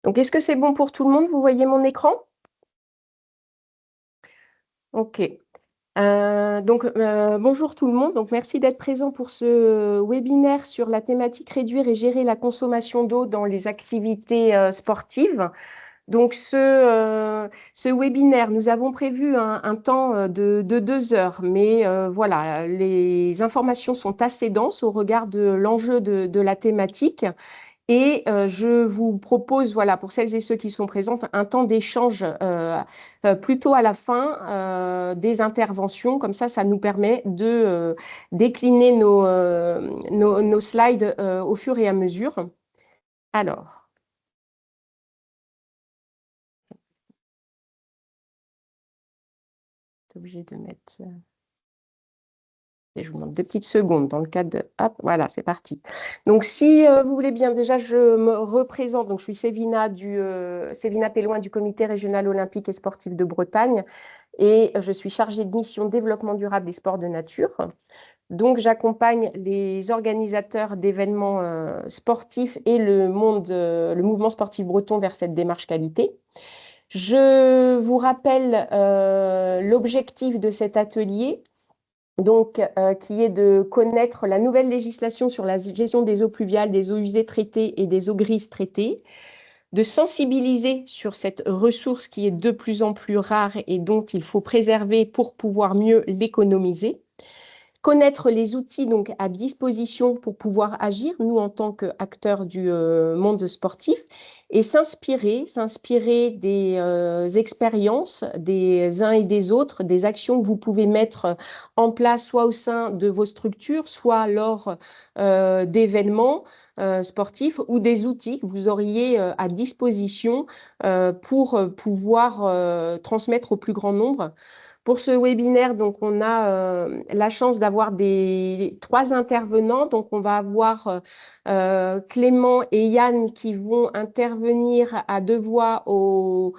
Donc, est-ce que c'est bon pour tout le monde? Vous voyez mon écran? OK. Bonjour tout le monde. Donc, merci d'être présent pour ce webinaire sur la thématique réduire et gérer la consommation d'eau dans les activités sportives. Donc, ce webinaire, nous avons prévu un temps de 2 heures, mais voilà, les informations sont assez denses au regard de l'enjeu de la thématique. Et je vous propose, voilà, pour celles et ceux qui sont présents, un temps d'échange plutôt à la fin des interventions. Comme ça nous permet de décliner nos slides au fur et à mesure. Alors, je suis obligée de mettre... Et je vous demande 2 petites secondes dans le cadre de... Hop, voilà, c'est parti. Donc, si vous voulez bien, déjà, je me représente. Donc, je suis Sévina Pelloin du Comité régional olympique et sportif de Bretagne et je suis chargée de mission développement durable des sports de nature. Donc, j'accompagne les organisateurs d'événements sportifs et le mouvement sportif breton vers cette démarche qualité. Je vous rappelle l'objectif de cet atelier donc, qui est de connaître la nouvelle législation sur la gestion des eaux pluviales, des eaux usées traitées et des eaux grises traitées, de sensibiliser sur cette ressource qui est de plus en plus rare et dont il faut préserver pour pouvoir mieux l'économiser, connaître les outils donc à disposition pour pouvoir agir, nous en tant qu'acteurs du monde sportif, et s'inspirer des expériences des uns et des autres, des actions que vous pouvez mettre en place soit au sein de vos structures, soit lors d'événements sportifs ou des outils que vous auriez à disposition pour pouvoir transmettre au plus grand nombre. Pour ce webinaire, donc, on a la chance d'avoir trois intervenants. Donc, on va avoir Clément et Yann qui vont intervenir à deux voix au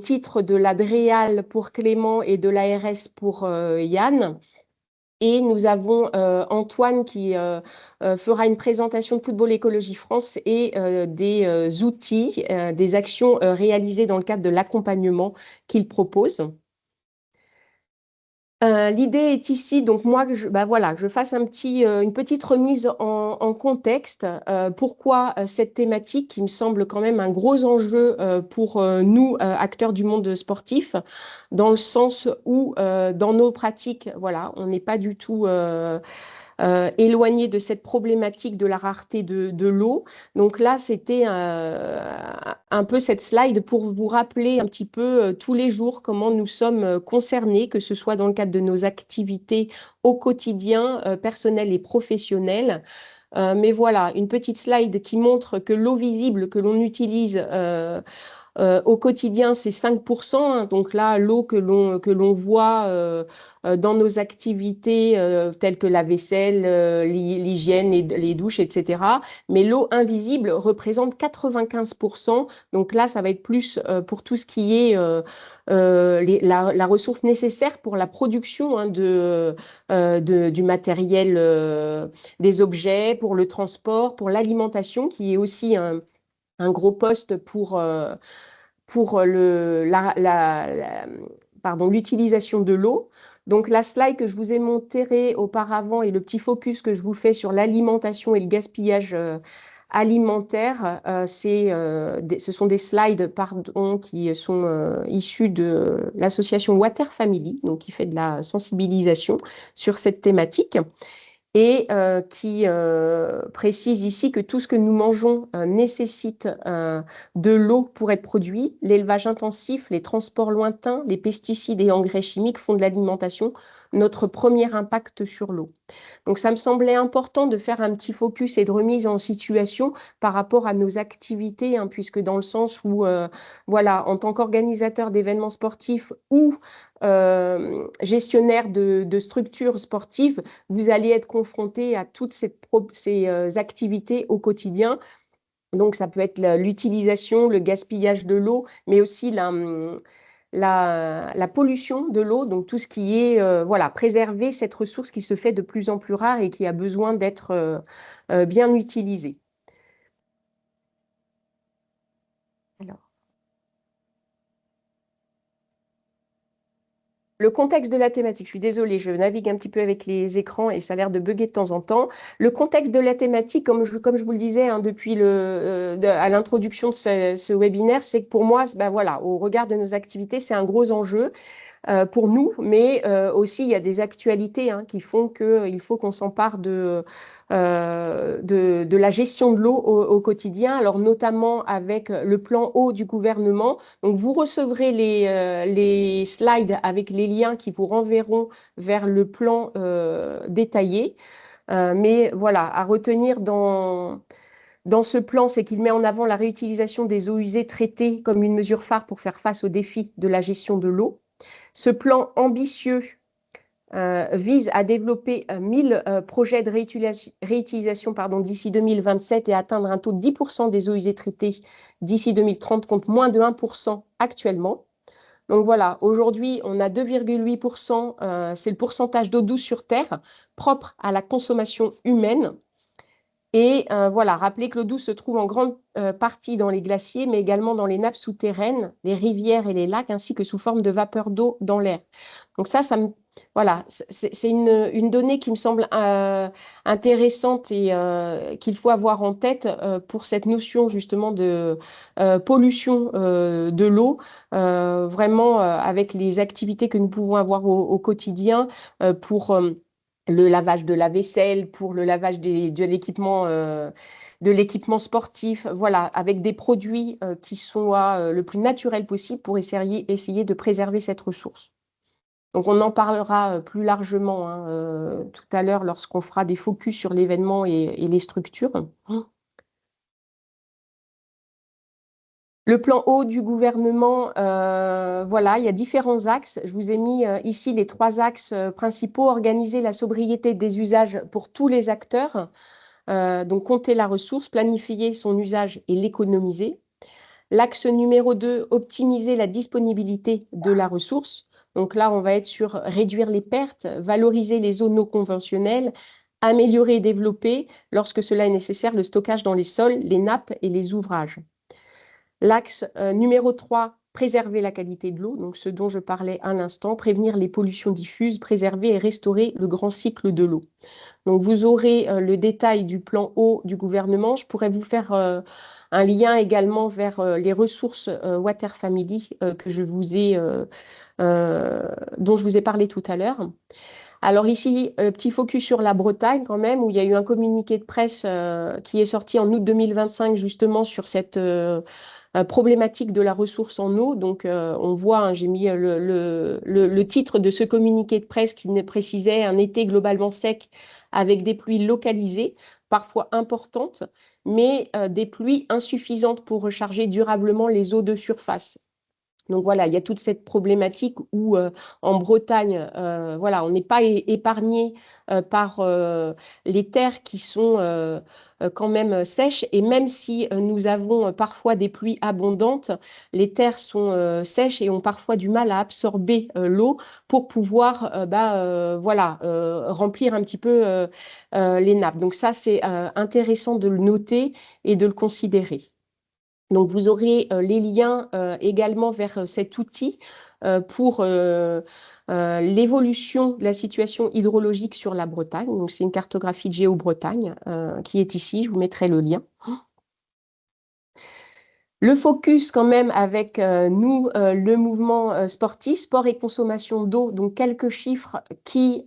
titre de la DREAL pour Clément et de l'ARS pour Yann. Et nous avons Antoine qui fera une présentation de Football Écologie France et des outils, des actions réalisées dans le cadre de l'accompagnement qu'il propose. L'idée est ici, donc moi, voilà, que je fasse une petite remise en contexte. Pourquoi cette thématique qui me semble quand même un gros enjeu pour nous, acteurs du monde sportif, dans le sens où dans nos pratiques, voilà, on n'est pas du tout éloigné de cette problématique de la rareté de l'eau. Donc là, c'était un peu cette slide pour vous rappeler un petit peu tous les jours comment nous sommes concernés, que ce soit dans le cadre de nos activités au quotidien, personnelles et professionnelles. Mais voilà, une petite slide qui montre que l'eau visible que l'on utilise au quotidien, c'est 5%, hein. Donc là, l'eau que l'on voit dans nos activités telles que la vaisselle, l'hygiène, les douches, etc. Mais l'eau invisible représente 95%. Donc là, ça va être plus pour tout ce qui est la ressource nécessaire pour la production hein, du matériel, des objets, pour le transport, pour l'alimentation, qui est aussi un gros poste pour pardon, l'utilisation de l'eau. Donc la slide que je vous ai montrée auparavant et le petit focus que je vous fais sur l'alimentation et le gaspillage alimentaire, ce sont des slides pardon, qui sont issus de l'association Water Family, donc qui fait de la sensibilisation sur cette thématique et qui précise ici que tout ce que nous mangeons nécessite de l'eau pour être produit. L'élevage intensif, les transports lointains, les pesticides et engrais chimiques font de l'alimentation notre premier impact sur l'eau. Donc, ça me semblait important de faire un petit focus et de remise en situation par rapport à nos activités, hein, puisque dans le sens où, voilà, en tant qu'organisateur d'événements sportifs ou gestionnaire de structures sportives, vous allez être confronté à toutes ces activités au quotidien. Donc, ça peut être l'utilisation, le gaspillage de l'eau, mais aussi la pollution de l'eau, donc tout ce qui est voilà, préserver cette ressource qui se fait de plus en plus rare et qui a besoin d'être bien utilisée. le contexte de la thématique, je suis désolée, je navigue un petit peu avec les écrans et ça a l'air de bugger de temps en temps. Le contexte de la thématique, comme je vous le disais hein, depuis à l'introduction de ce webinaire, c'est que pour moi, ben voilà, au regard de nos activités, c'est un gros enjeu pour nous, mais aussi il y a des actualités hein, qui font qu'il faut qu'on s'empare de la gestion de l'eau au quotidien, alors notamment avec le plan eau du gouvernement. Donc vous recevrez les slides avec les liens qui vous renverront vers le plan détaillé. Mais voilà, à retenir dans ce plan, c'est qu'il met en avant la réutilisation des eaux usées traitées comme une mesure phare pour faire face aux défis de la gestion de l'eau. Ce plan ambitieux vise à développer 1000 projets de réutilisation d'ici 2027 et atteindre un taux de 10% des eaux usées traitées d'ici 2030 contre moins de 1% actuellement. Donc voilà, aujourd'hui, on a 2,8%, c'est le pourcentage d'eau douce sur Terre propre à la consommation humaine. Et voilà, rappelez que l'eau douce se trouve en grande partie dans les glaciers, mais également dans les nappes souterraines, les rivières et les lacs, ainsi que sous forme de vapeur d'eau dans l'air. Donc voilà, c'est une donnée qui me semble intéressante et qu'il faut avoir en tête pour cette notion justement de pollution de l'eau, vraiment avec les activités que nous pouvons avoir au quotidien pour le lavage de la vaisselle, pour le lavage de l'équipement sportif, voilà, avec des produits qui soient le plus naturels possible pour essayer de préserver cette ressource. Donc on en parlera plus largement hein, tout à l'heure lorsqu'on fera des focus sur l'événement et les structures. Le plan eau du gouvernement, voilà, il y a différents axes. Je vous ai mis ici les 3 axes principaux. Organiser la sobriété des usages pour tous les acteurs. Donc, compter la ressource, planifier son usage et l'économiser. L'axe numéro 2, optimiser la disponibilité de la ressource. Donc là, on va être sur réduire les pertes, valoriser les eaux non conventionnelles, améliorer et développer, lorsque cela est nécessaire, le stockage dans les sols, les nappes et les ouvrages. L'axe numéro 3, préserver la qualité de l'eau, donc ce dont je parlais à l'instant, prévenir les pollutions diffuses, préserver et restaurer le grand cycle de l'eau. Donc vous aurez le détail du plan eau du gouvernement. Je pourrais vous faire un lien également vers les ressources Water Family dont je vous ai parlé tout à l'heure. Alors ici, petit focus sur la Bretagne quand même, où il y a eu un communiqué de presse qui est sorti en août 2025 justement sur cette problématique de la ressource en eau. Donc, on voit, hein, j'ai mis le titre de ce communiqué de presse qui précisait un été globalement sec avec des pluies localisées, parfois importantes, mais des pluies insuffisantes pour recharger durablement les eaux de surface. Donc voilà, il y a toute cette problématique où en Bretagne, voilà, on n'est pas épargné par les terres qui sont quand même sèches. Et même si nous avons parfois des pluies abondantes, les terres sont sèches et ont parfois du mal à absorber l'eau pour pouvoir voilà, remplir un petit peu les nappes. Donc ça, c'est intéressant de le noter et de le considérer. Donc, vous aurez les liens également vers cet outil pour l'évolution de la situation hydrologique sur la Bretagne. Donc, c'est une cartographie de Géo-Bretagne qui est ici. Je vous mettrai le lien. Le focus quand même avec nous, le mouvement sportif, sport et consommation d'eau. Donc, quelques chiffres qui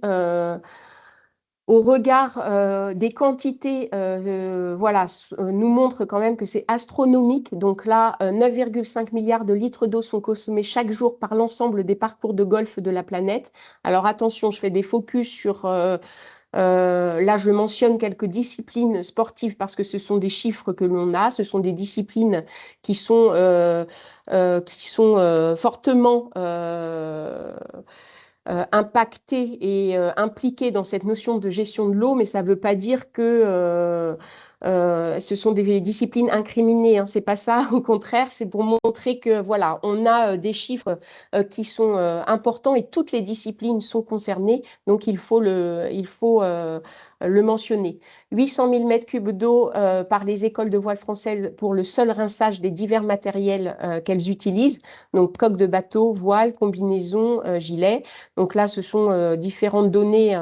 au regard des quantités, voilà, nous montre quand même que c'est astronomique. Donc là, 9,5 milliards de litres d'eau sont consommés chaque jour par l'ensemble des parcours de golf de la planète. Alors attention, je fais des focus sur... là, je mentionne quelques disciplines sportives parce que ce sont des chiffres que l'on a. Ce sont des disciplines qui sont fortement impacté et impliqué dans cette notion de gestion de l'eau, mais ça ne veut pas dire que Ce sont des disciplines incriminées, hein, c'est pas ça. Au contraire, c'est pour montrer que voilà, on a des chiffres qui sont importants et toutes les disciplines sont concernées. Donc il faut le mentionner. 800 000 mètres cubes d'eau par les écoles de voile françaises pour le seul rinçage des divers matériels qu'elles utilisent. Donc coque de bateau, voile, combinaison, gilet. Donc là, ce sont différentes données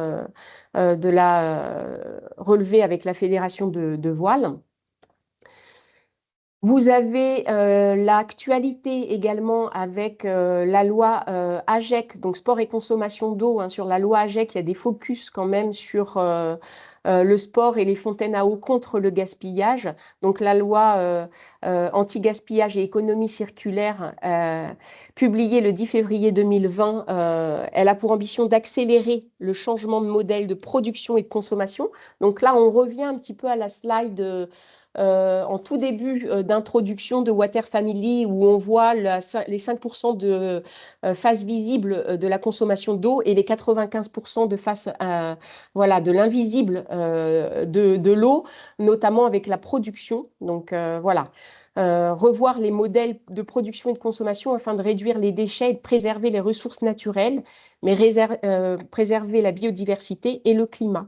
relevées avec la Fédération de voile. Vous avez l'actualité également avec la loi AGEC, donc sport et consommation d'eau, hein. Sur la loi AGEC, il y a des focus quand même sur le sport et les fontaines à eau contre le gaspillage. Donc la loi anti-gaspillage et économie circulaire, publiée le 10 février 2020, elle a pour ambition d'accélérer le changement de modèle de production et de consommation. Donc là, on revient un petit peu à la slide en tout début d'introduction de Water Family, où on voit les 5% de face visible de la consommation d'eau et les 95% de face voilà, de l'invisible de l'eau, notamment avec la production. Donc voilà. Revoir les modèles de production et de consommation afin de réduire les déchets et de préserver les ressources naturelles, mais préserver la biodiversité et le climat.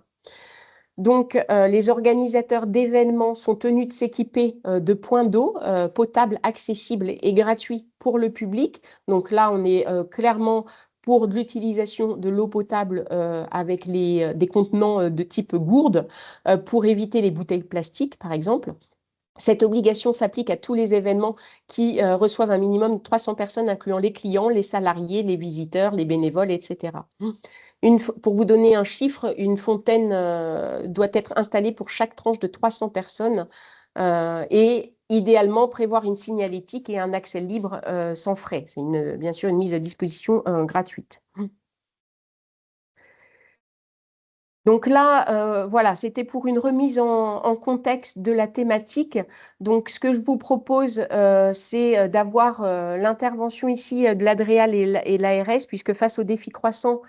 Donc, les organisateurs d'événements sont tenus de s'équiper de points d'eau potables, accessibles et gratuits pour le public. Donc là, on est clairement pour de l'utilisation de l'eau potable avec des contenants de type gourde pour éviter les bouteilles plastiques, par exemple. Cette obligation s'applique à tous les événements qui reçoivent un minimum de 300 personnes, incluant les clients, les salariés, les visiteurs, les bénévoles, etc. Pour vous donner un chiffre, une fontaine doit être installée pour chaque tranche de 300 personnes et idéalement prévoir une signalétique et un accès libre sans frais. C'est bien sûr une mise à disposition gratuite. Donc là, voilà, c'était pour une remise en contexte de la thématique. Donc, ce que je vous propose, c'est d'avoir l'intervention ici de l'Adréal et l'ARS, puisque face aux défis croissants,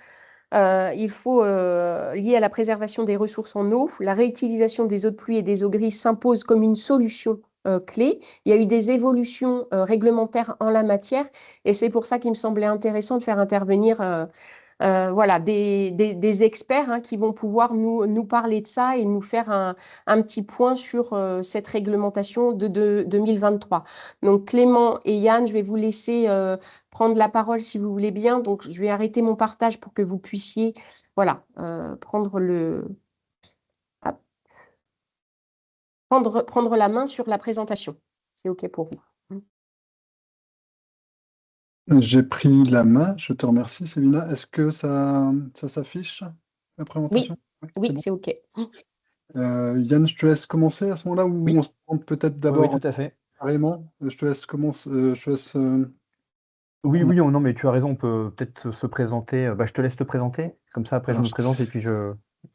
il faut, lié à la préservation des ressources en eau, la réutilisation des eaux de pluie et des eaux grises s'impose comme une solution clé. Il y a eu des évolutions réglementaires en la matière et c'est pour ça qu'il me semblait intéressant de faire intervenir voilà, des experts hein, qui vont pouvoir nous parler de ça et nous faire un petit point sur cette réglementation de 2023. Donc Clément et Yann, je vais vous laisser prendre la parole si vous voulez bien. Donc je vais arrêter mon partage pour que vous puissiez voilà, hop, prendre la main sur la présentation. C'est OK pour vous. J'ai pris la main, je te remercie, Célina. Est-ce que ça s'affiche, la Oui, présentation? Oui, oui, c'est bon. c'est OK. Yann, je te laisse commencer à ce moment-là ou on Oui, se prend peut-être oui, oui, d'abord tout à fait. carrément. Je te laisse commencer. Je te laisse, Oui, on a- oui, non, mais tu as raison, on peut peut-être se présenter. Bah, je te laisse te présenter, comme ça après je me Alors, présente et puis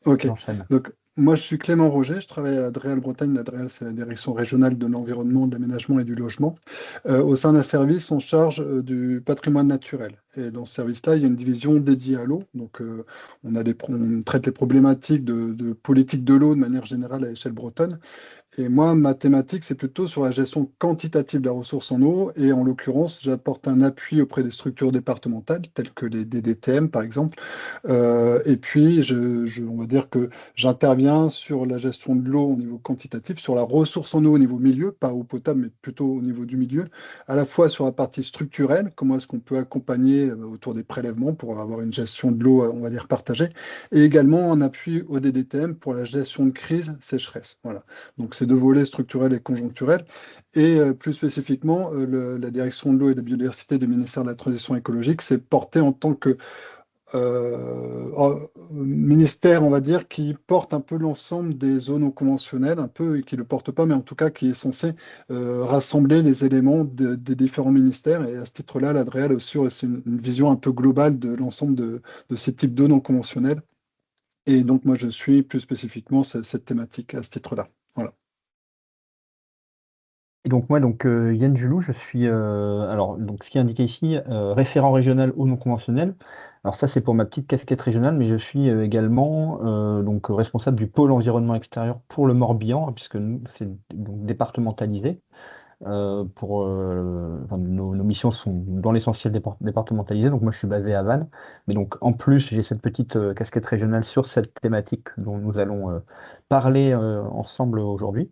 ok. j'enchaîne. Donc, moi, je suis Clément Roger, je travaille à la DREAL Bretagne. La DREAL, c'est la Direction régionale de l'environnement, de l'aménagement et du logement. Au sein d'un service, on charge du patrimoine naturel. Et dans ce service-là, il y a une division dédiée à l'eau. Donc, on traite les problématiques de politique de l'eau de manière générale à l'échelle bretonne. Et moi, ma thématique, c'est plutôt sur la gestion quantitative de la ressource en eau. Et en l'occurrence, j'apporte un appui auprès des structures départementales, telles que les DDTM, par exemple. Et puis, on va dire que j'interviens sur la gestion de l'eau au niveau quantitatif, sur la ressource en eau au niveau milieu, pas eau potable, mais plutôt au niveau du milieu, à la fois sur la partie structurelle, comment est-ce qu'on peut accompagner autour des prélèvements pour avoir une gestion de l'eau, on va dire, partagée, et également en appui au DDTM pour la gestion de crise sécheresse. Voilà. Donc, ces deux volets structurels et conjoncturels. Et plus spécifiquement, la direction de l'eau et de la biodiversité du ministère de la Transition écologique s'est portée en tant que ministère, on va dire, qui porte un peu l'ensemble des zones non conventionnelles, un peu, et qui ne le porte pas, mais en tout cas qui est censé rassembler les éléments des différents ministères. Et à ce titre-là, l'ADREAL a aussi une vision un peu globale de l'ensemble de ces types d'eau non conventionnelles. Et donc, moi, je suis plus spécifiquement cette thématique à ce titre-là. Voilà. Et donc moi, Yann Julou, je suis, alors, donc, ce qui est indiqué ici, référent régional ou non conventionnel. Alors ça, c'est pour ma petite casquette régionale, mais je suis également responsable du pôle environnement extérieur pour le Morbihan, hein, puisque nous, c'est donc départementalisé. Enfin, nos missions sont dans l'essentiel départementalisées, donc moi je suis basé à Vannes, mais donc en plus j'ai cette petite casquette régionale sur cette thématique dont nous allons parler ensemble aujourd'hui.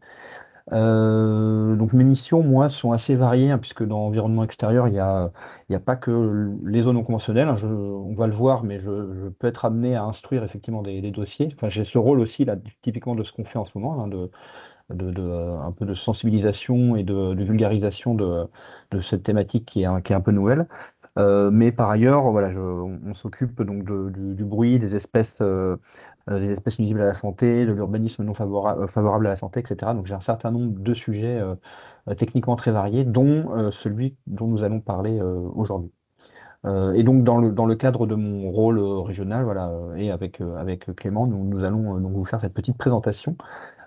Donc mes missions, moi, sont assez variées, hein, puisque dans l'environnement extérieur, il y a pas que les zones non conventionnelles, hein, on va le voir, mais je peux être amené à instruire effectivement des dossiers. Enfin, j'ai ce rôle aussi, là, typiquement de ce qu'on fait en ce moment, hein, un peu de sensibilisation et de vulgarisation de cette thématique qui est un peu nouvelle. Mais par ailleurs, voilà, on s'occupe donc du bruit, des espèces nuisibles à la santé, de l'urbanisme non favorable à la santé, etc. Donc j'ai un certain nombre de sujets techniquement très variés, dont celui dont nous allons parler aujourd'hui. Et donc dans le cadre de mon rôle régional, voilà, et avec Clément, nous allons donc vous faire cette petite présentation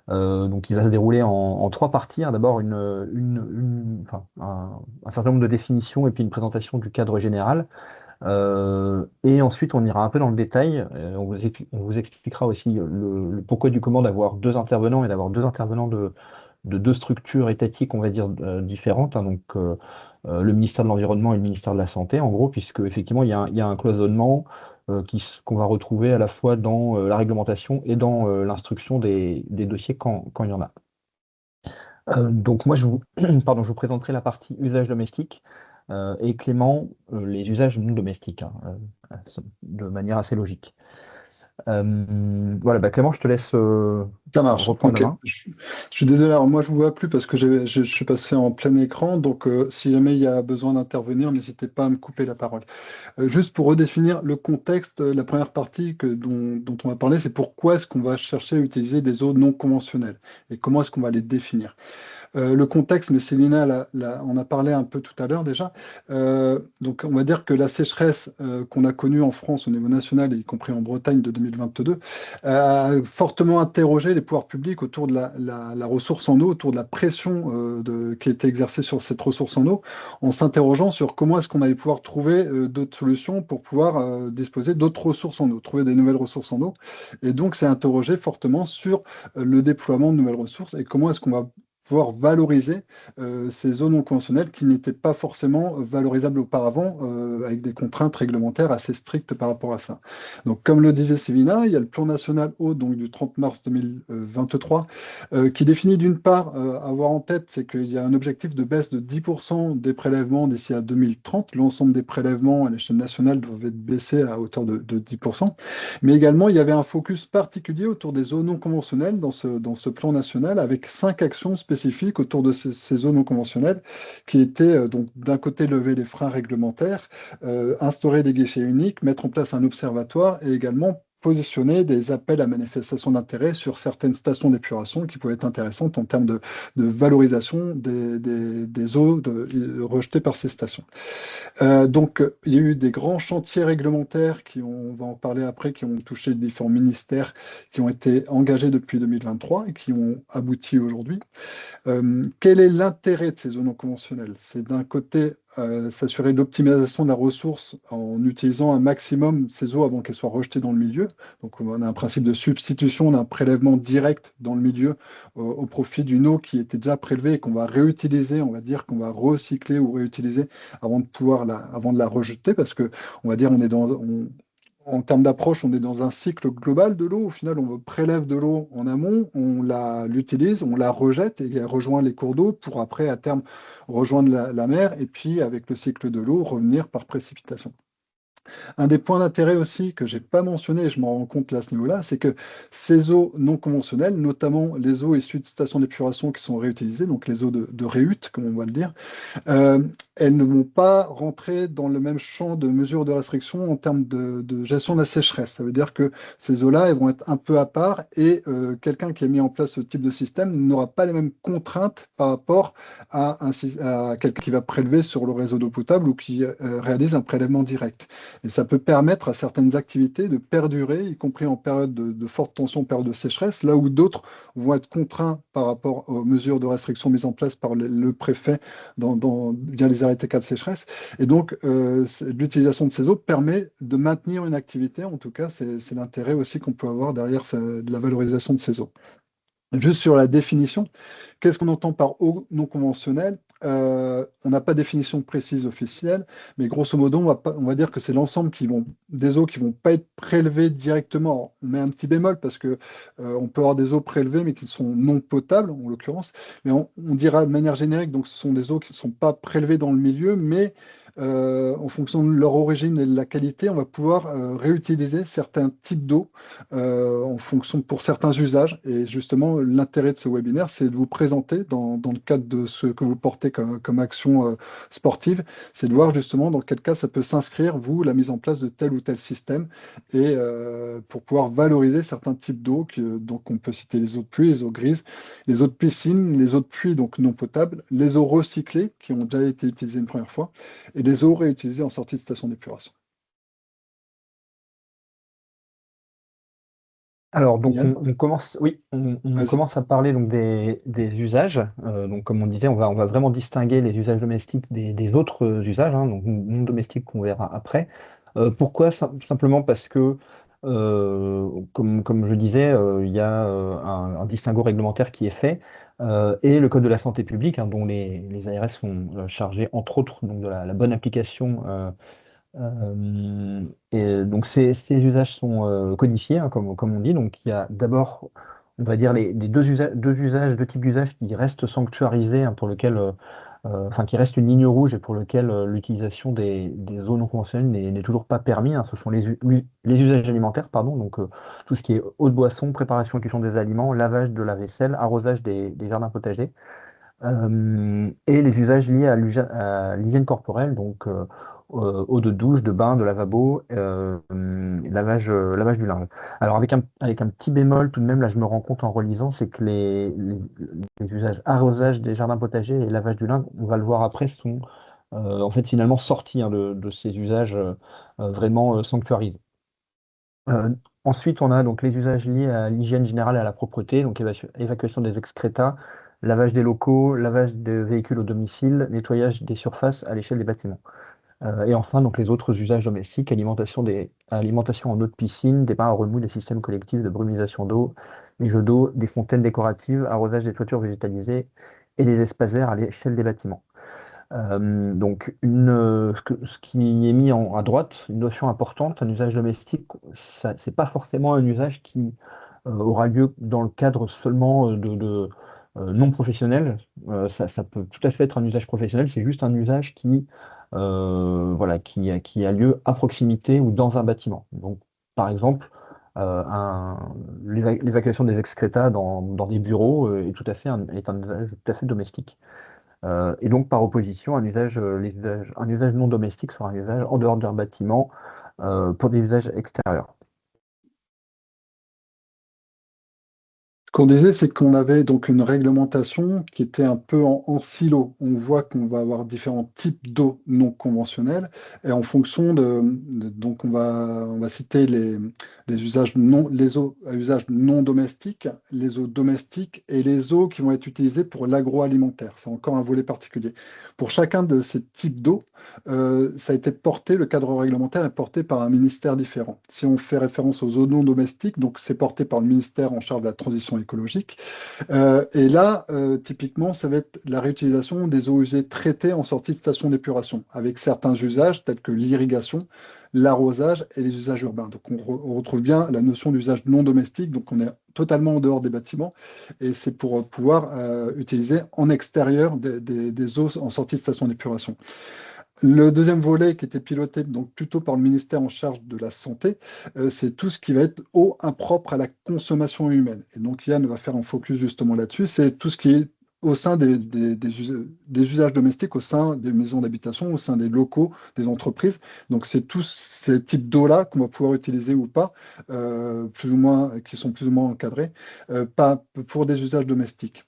donc, il va se dérouler en trois parties, hein. D'abord, enfin, un certain nombre de définitions et puis une présentation du cadre général. Et ensuite, on ira un peu dans le détail. On vous expliquera aussi le pourquoi du comment d'avoir deux intervenants et d'avoir deux intervenants de deux structures étatiques, on va dire, différentes, hein. Le ministère de l'Environnement et le ministère de la Santé, en gros, puisque effectivement, il y a un cloisonnement qu'on va retrouver à la fois dans la réglementation et dans l'instruction des dossiers quand il y en a. Donc moi, pardon, je vous présenterai la partie usage domestique et Clément, les usages non domestiques, hein, de manière assez logique. Voilà, bah, Clément, je te laisse Ça marche. reprendre la Ok. main. Je suis désolé. Alors moi, je vous vois plus parce que je suis passé en plein écran. Donc, si jamais il y a besoin d'intervenir, n'hésitez pas à me couper la parole. Juste pour redéfinir le contexte, la première partie dont on va parler, c'est pourquoi est-ce qu'on va chercher à utiliser des eaux non conventionnelles et comment est-ce qu'on va les définir. Le contexte, mais Célina on a parlé un peu tout à l'heure déjà. Donc, on va dire que la sécheresse qu'on a connue en France au niveau national, y compris en Bretagne de 2022, a fortement interrogé les pouvoirs publics autour de la ressource en eau, autour de la pression qui a été exercée sur cette ressource en eau, en s'interrogeant sur comment est-ce qu'on allait pouvoir trouver d'autres solutions pour pouvoir disposer d'autres ressources en eau, trouver des nouvelles ressources en eau. Et donc, c'est interrogé fortement sur le déploiement de nouvelles ressources et comment est-ce qu'on va pouvoir valoriser ces zones non conventionnelles qui n'étaient pas forcément valorisables auparavant, avec des contraintes réglementaires assez strictes par rapport à ça. Donc, comme le disait Sévina, il y a le plan national eau donc, du 30 mars 2023 qui définit d'une part, avoir en tête, c'est qu'il y a un objectif de baisse de 10% des prélèvements d'ici à 2030. L'ensemble des prélèvements à l'échelle nationale doivent être baissés à hauteur de 10%. Mais également, il y avait un focus particulier autour des zones non conventionnelles dans ce plan national avec 5 actions spécifiques autour de ces zones non conventionnelles qui étaient donc d'un côté lever les freins réglementaires, instaurer des guichets uniques, mettre en place un observatoire et également positionner des appels à manifestation d'intérêt sur certaines stations d'épuration qui pouvaient être intéressantes en termes de valorisation des eaux rejetées par ces stations. Donc, il y a eu des grands chantiers réglementaires on va en parler après, qui ont touché les différents ministères, qui ont été engagés depuis 2023 et qui ont abouti aujourd'hui. Quel est l'intérêt de ces zones non conventionnelles? C'est d'un côté s'assurer de l'optimisation de la ressource en utilisant un maximum ces eaux avant qu'elles soient rejetées dans le milieu. Donc on a un principe de substitution d'un prélèvement direct dans le milieu au profit d'une eau qui était déjà prélevée et qu'on va réutiliser, on va dire qu'on va recycler ou réutiliser avant de la rejeter parce que on va dire en termes d'approche, on est dans un cycle global de l'eau. Au final, on prélève de l'eau en amont, l'utilise, on la rejette et elle rejoint les cours d'eau pour après, à terme, rejoindre la mer et puis, avec le cycle de l'eau, revenir par précipitation. Un des points d'intérêt aussi que je n'ai pas mentionné, et je m'en rends compte là, à ce niveau-là, c'est que ces eaux non conventionnelles, notamment les eaux issues de stations d'épuration qui sont réutilisées, donc les eaux de réhute, comme on va le dire, euh, elles ne vont pas rentrer dans le même champ de mesures de restriction en termes de gestion de la sécheresse. Ça veut dire que ces eaux-là, elles vont être un peu à part et quelqu'un qui a mis en place ce type de système n'aura pas les mêmes contraintes par rapport à quelqu'un qui va prélever sur le réseau d'eau potable ou qui réalise un prélèvement direct. Et ça peut permettre à certaines activités de perdurer, y compris en période de forte tension, période de sécheresse, là où d'autres vont être contraints par rapport aux mesures de restriction mises en place par le préfet via les arrêtés cas de sécheresse. Et donc, l'utilisation de ces eaux permet de maintenir une activité. En tout cas, c'est l'intérêt aussi qu'on peut avoir derrière de la valorisation de ces eaux. Juste sur la définition, qu'est-ce qu'on entend par eau non conventionnelle? On n'a pas de définition précise officielle, mais grosso modo, on va dire que c'est l'ensemble des eaux qui ne vont pas être prélevées directement. Alors, on met un petit bémol parce que on peut avoir des eaux prélevées, mais qui sont non potables, en l'occurrence. Mais on dira de manière générique, donc ce sont des eaux qui ne sont pas prélevées dans le milieu, mais en fonction de leur origine et de la qualité, on va pouvoir réutiliser certains types d'eau en fonction pour certains usages. Et justement, l'intérêt de ce webinaire, c'est de vous présenter dans le cadre de ce que vous portez comme action sportive, c'est de voir justement dans quel cas ça peut s'inscrire, vous, la mise en place de tel ou tel système, et pour pouvoir valoriser certains types d'eau, donc on peut citer les eaux de pluie, les eaux grises, les eaux de piscine, les eaux de pluie donc non potables, les eaux recyclées qui ont déjà été utilisées une première fois, et les eaux réutilisées en sortie de station d'épuration. Alors, donc, Yann, on commence, oui, on vas-y. commence à parler donc des usages. Donc, comme on disait, on va vraiment distinguer les usages domestiques des autres usages, hein, donc non domestiques qu'on verra après. Pourquoi? Simplement parce que, comme je disais, il y a un distinguo réglementaire qui est fait et le Code de la santé publique, hein, dont les ARS sont chargés, entre autres, donc, de la bonne application. Et donc ces usages sont codifiés, hein, comme on dit. Donc il y a d'abord, on va dire, les deux types d'usages qui restent sanctuarisés, hein, pour lequel, enfin qui restent une ligne rouge et pour lequel l'utilisation des eaux non conventionnelles n'est toujours pas permis, hein. Ce sont les usages alimentaires, pardon, donc tout ce qui est eau de boisson, préparation et cuisson des aliments, lavage de la vaisselle, arrosage des jardins potagers. Et les usages liés à l'hygiène corporelle, donc eau de douche, de bain, de lavabo, lavage du linge. Alors avec un petit bémol tout de même, là je me rends compte en relisant, c'est que les usages arrosage des jardins potagers et lavage du linge, on va le voir après, sont en fait finalement sortis, hein, de ces usages vraiment sanctuarisés. Euh, Ensuite, on a donc les usages liés à l'hygiène générale et à la propreté, donc évacuation des excrétas, lavage des locaux, lavage des véhicules au domicile, nettoyage des surfaces à l'échelle des bâtiments. Et enfin, donc les autres usages domestiques, alimentation en eau de piscine, des bains à remous, des systèmes collectifs de brumisation d'eau, les jeux d'eau, des fontaines décoratives, arrosage des toitures végétalisées et des espaces verts à l'échelle des bâtiments. Donc, ce qui est mis à droite, une notion importante, un usage domestique, c'est pas forcément un usage qui aura lieu dans le cadre seulement non professionnel. Ça peut tout à fait être un usage professionnel, c'est juste un usage voilà, qui a lieu à proximité ou dans un bâtiment. Donc, par exemple, l'évacuation des excrétas dans des bureaux est un usage tout à fait domestique. Et donc, par opposition, un usage non domestique sera un usage en dehors d'un bâtiment pour des usages extérieurs. Ce qu'on disait, c'est qu'on avait donc une réglementation qui était un peu en silo. On voit qu'on va avoir différents types d'eau non conventionnelles et en fonction donc on va citer les eaux à usage non domestique, les eaux domestiques et les eaux qui vont être utilisées pour l'agroalimentaire. C'est encore un volet particulier. Pour chacun de ces types d'eau, ça a été porté, le cadre réglementaire est porté par un ministère différent. Si on fait référence aux eaux non domestiques, donc c'est porté par le ministère en charge de la transition écologique. Et là, typiquement, ça va être la réutilisation des eaux usées traitées en sortie de station d'épuration, avec certains usages tels que l'irrigation, l'arrosage et les usages urbains. Donc on retrouve bien la notion d'usage non domestique, donc on est totalement en dehors des bâtiments, et c'est pour pouvoir utiliser en extérieur des eaux en sortie de station d'épuration. Le deuxième volet qui était piloté donc plutôt par le ministère en charge de la santé, c'est tout ce qui va être eau impropre à la consommation humaine. Et donc Yann va faire un focus justement là-dessus, c'est tout ce qui est au sein des usages domestiques, au sein des maisons d'habitation, au sein des locaux, des entreprises. Donc c'est tous ces types d'eau-là qu'on va pouvoir utiliser ou pas, plus ou moins, qui sont plus ou moins encadrés, pas pour des usages domestiques.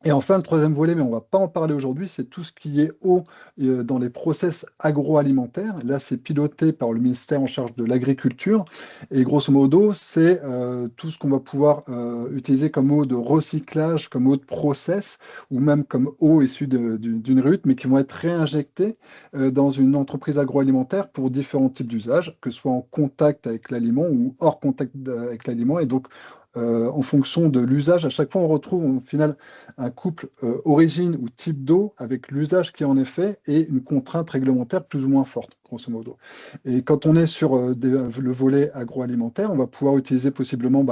Et enfin, le troisième volet, mais on ne va pas en parler aujourd'hui, c'est tout ce qui est eau dans les process agroalimentaires. Là, c'est piloté par le ministère en charge de l'agriculture. Et grosso modo, c'est tout ce qu'on va pouvoir utiliser comme eau de recyclage, comme eau de process, ou même comme eau issue d'une rute, mais qui vont être réinjectées dans une entreprise agroalimentaire pour différents types d'usages, que ce soit en contact avec l'aliment ou hors contact avec l'aliment. Et donc, en fonction de l'usage, à chaque fois, on retrouve au final un couple origine ou type d'eau avec l'usage qui en est fait et une contrainte réglementaire plus ou moins forte, grosso modo. Et quand on est sur le volet agroalimentaire, on va pouvoir utiliser possiblement,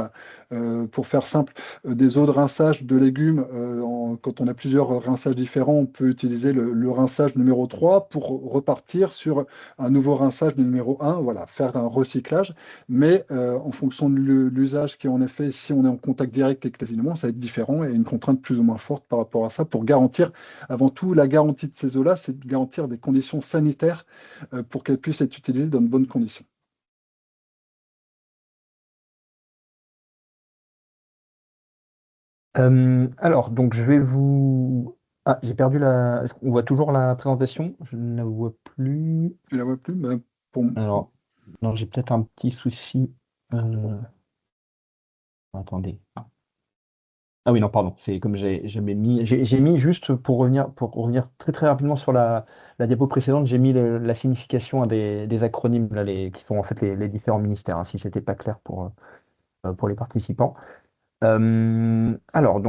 pour faire simple, des eaux de rinçage de légumes. Quand on a plusieurs rinçages différents, on peut utiliser le rinçage numéro 3 pour repartir sur un nouveau rinçage numéro 1, voilà, faire un recyclage. Mais en fonction de l'usage qui en est fait, si on est en contact direct avec les aliments, ça va être différent et une contrainte plus ou moins forte par rapport à ça pour garantir, avant tout, la garantie de ces eaux-là, c'est de garantir des conditions sanitaires pour qu'elles puissent être utilisées dans de bonnes conditions. Alors, donc je vais vous... Ah, j'ai perdu la... Est-ce qu'on voit toujours la présentation? Je ne la vois plus. Tu la vois plus? Pour... Alors, non, j'ai peut-être un petit souci. Euh, Attendez. Ah oui, non, pardon. C'est comme j'ai mis juste pour revenir très très rapidement sur la diapo précédente, j'ai mis la signification des acronymes là, qui sont en fait les différents ministères, hein, si c'était pas clair pour les participants. Alors,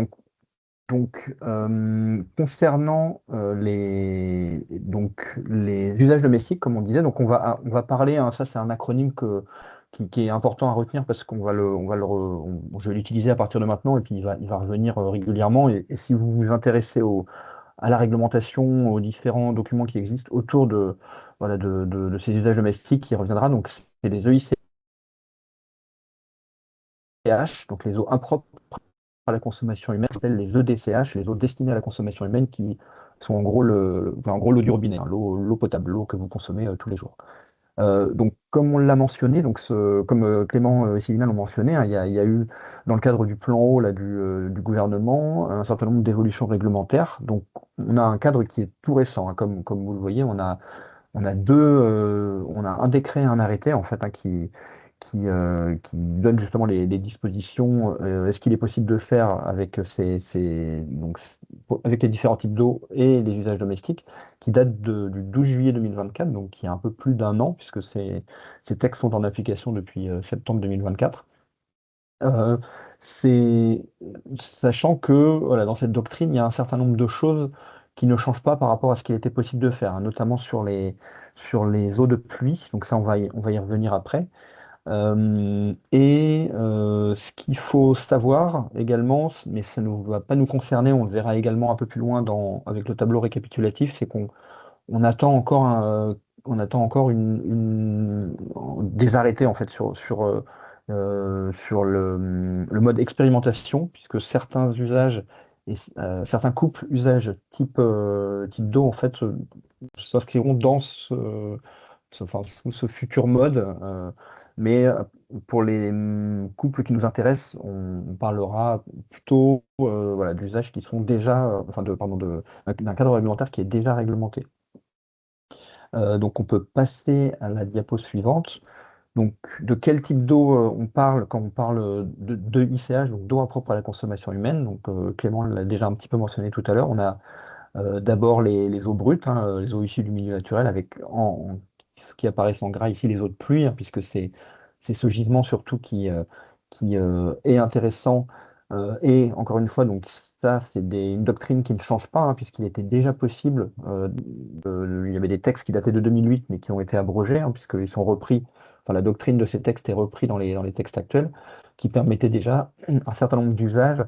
concernant les usages domestiques, comme on disait, donc on va parler, hein, ça c'est un acronyme qui est important à retenir parce je vais l'utiliser à partir de maintenant et puis il va revenir régulièrement. Et si vous vous intéressez à la réglementation, aux différents documents qui existent autour voilà, de ces usages domestiques, il reviendra. Donc c'est les EICH, donc les eaux impropres à la consommation humaine, s'appellent les EDCH, les eaux destinées à la consommation humaine, qui sont en gros l'eau du robinet, hein, l'eau potable, l'eau que vous consommez tous les jours. Donc, comme on l'a mentionné, comme Clément et Céline l'ont mentionné, hein, il y a eu, dans le cadre du plan eau là, du gouvernement, un certain nombre d'évolutions réglementaires. Donc, on a un cadre qui est tout récent, hein, comme vous le voyez, on a un décret et un arrêté en fait, hein, qui donne justement les dispositions. Est-ce qu'il est possible de faire avec avec les différents types d'eau et les usages domestiques, qui date du 12 juillet 2024, donc qui a un peu plus d'un an, puisque ces textes sont en application depuis septembre 2024. Euh, c'est Sachant que voilà, dans cette doctrine, il y a un certain nombre de choses qui ne changent pas par rapport à ce qu'il était possible de faire, hein, notamment sur les eaux de pluie. Donc ça, on va y revenir après. Ce qu'il faut savoir également, mais ça ne va pas nous concerner, on le verra également un peu plus loin avec le tableau récapitulatif, c'est qu'on attend encore, on attend encore des arrêtés en fait sur le mode expérimentation, puisque certains usages et certains couples usages type d'eau en fait s'inscriront sous ce futur mode. Mais pour les couples qui nous intéressent, on parlera plutôt voilà, d'usages qui sont déjà, d'un cadre réglementaire qui est déjà réglementé. Donc on peut passer à la diapo suivante. Donc de quel type d'eau on parle quand on parle de ICH, donc d'eau impropre à la consommation humaine. Donc Clément l'a déjà un petit peu mentionné tout à l'heure. On a d'abord les eaux brutes, hein, les eaux issues du milieu naturel, avec ce qui apparaît en gras ici, les eaux de pluie, hein, puisque c'est ce gisement surtout qui est intéressant. Et encore une fois, donc ça, c'est une doctrine qui ne change pas, hein, puisqu'il était déjà possible. Il y avait des textes qui dataient de 2008, mais qui ont été abrogés, hein, puisqu'ils sont repris. Enfin, la doctrine de ces textes est reprise dans les textes actuels, qui permettaient déjà un certain nombre d'usages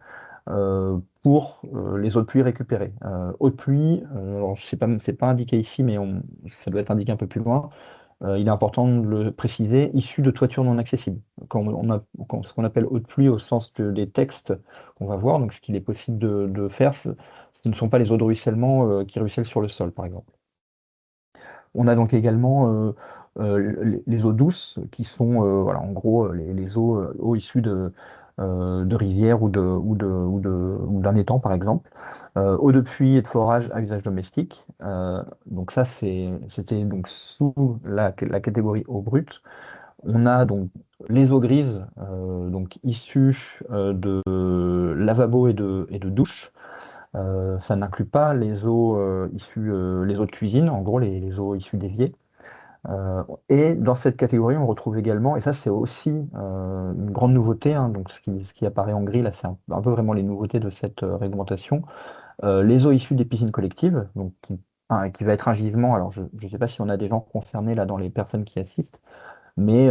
pour les eaux de pluie récupérées. Eau de pluie, alors c'est pas indiqué ici, mais ça doit être indiqué un peu plus loin. Il est important de le préciser, issu de toitures non accessibles. Ce qu'on appelle eau de pluie au sens des textes qu'on va voir, donc ce qu'il est possible de faire, ce ne sont pas les eaux de ruissellement qui ruissellent sur le sol, par exemple. On a donc également les eaux douces, qui sont voilà, en gros les eaux issues de rivière ou d'un étang, par exemple. Eau de pluie et de forage à usage domestique. Donc ça, c'était donc sous la catégorie eau brute. On a donc les eaux grises, donc issues de lavabo et de douche. Ça n'inclut pas les eaux issues, les eaux de cuisine, en gros les eaux issues d'évier. Et dans cette catégorie, on retrouve également, et ça c'est aussi une grande nouveauté, hein, donc ce qui apparaît en gris, là c'est un peu vraiment les nouveautés de cette réglementation, les eaux issues des piscines collectives, donc qui va être un gisement, alors je ne sais pas si on a des gens concernés là dans les personnes qui assistent, mais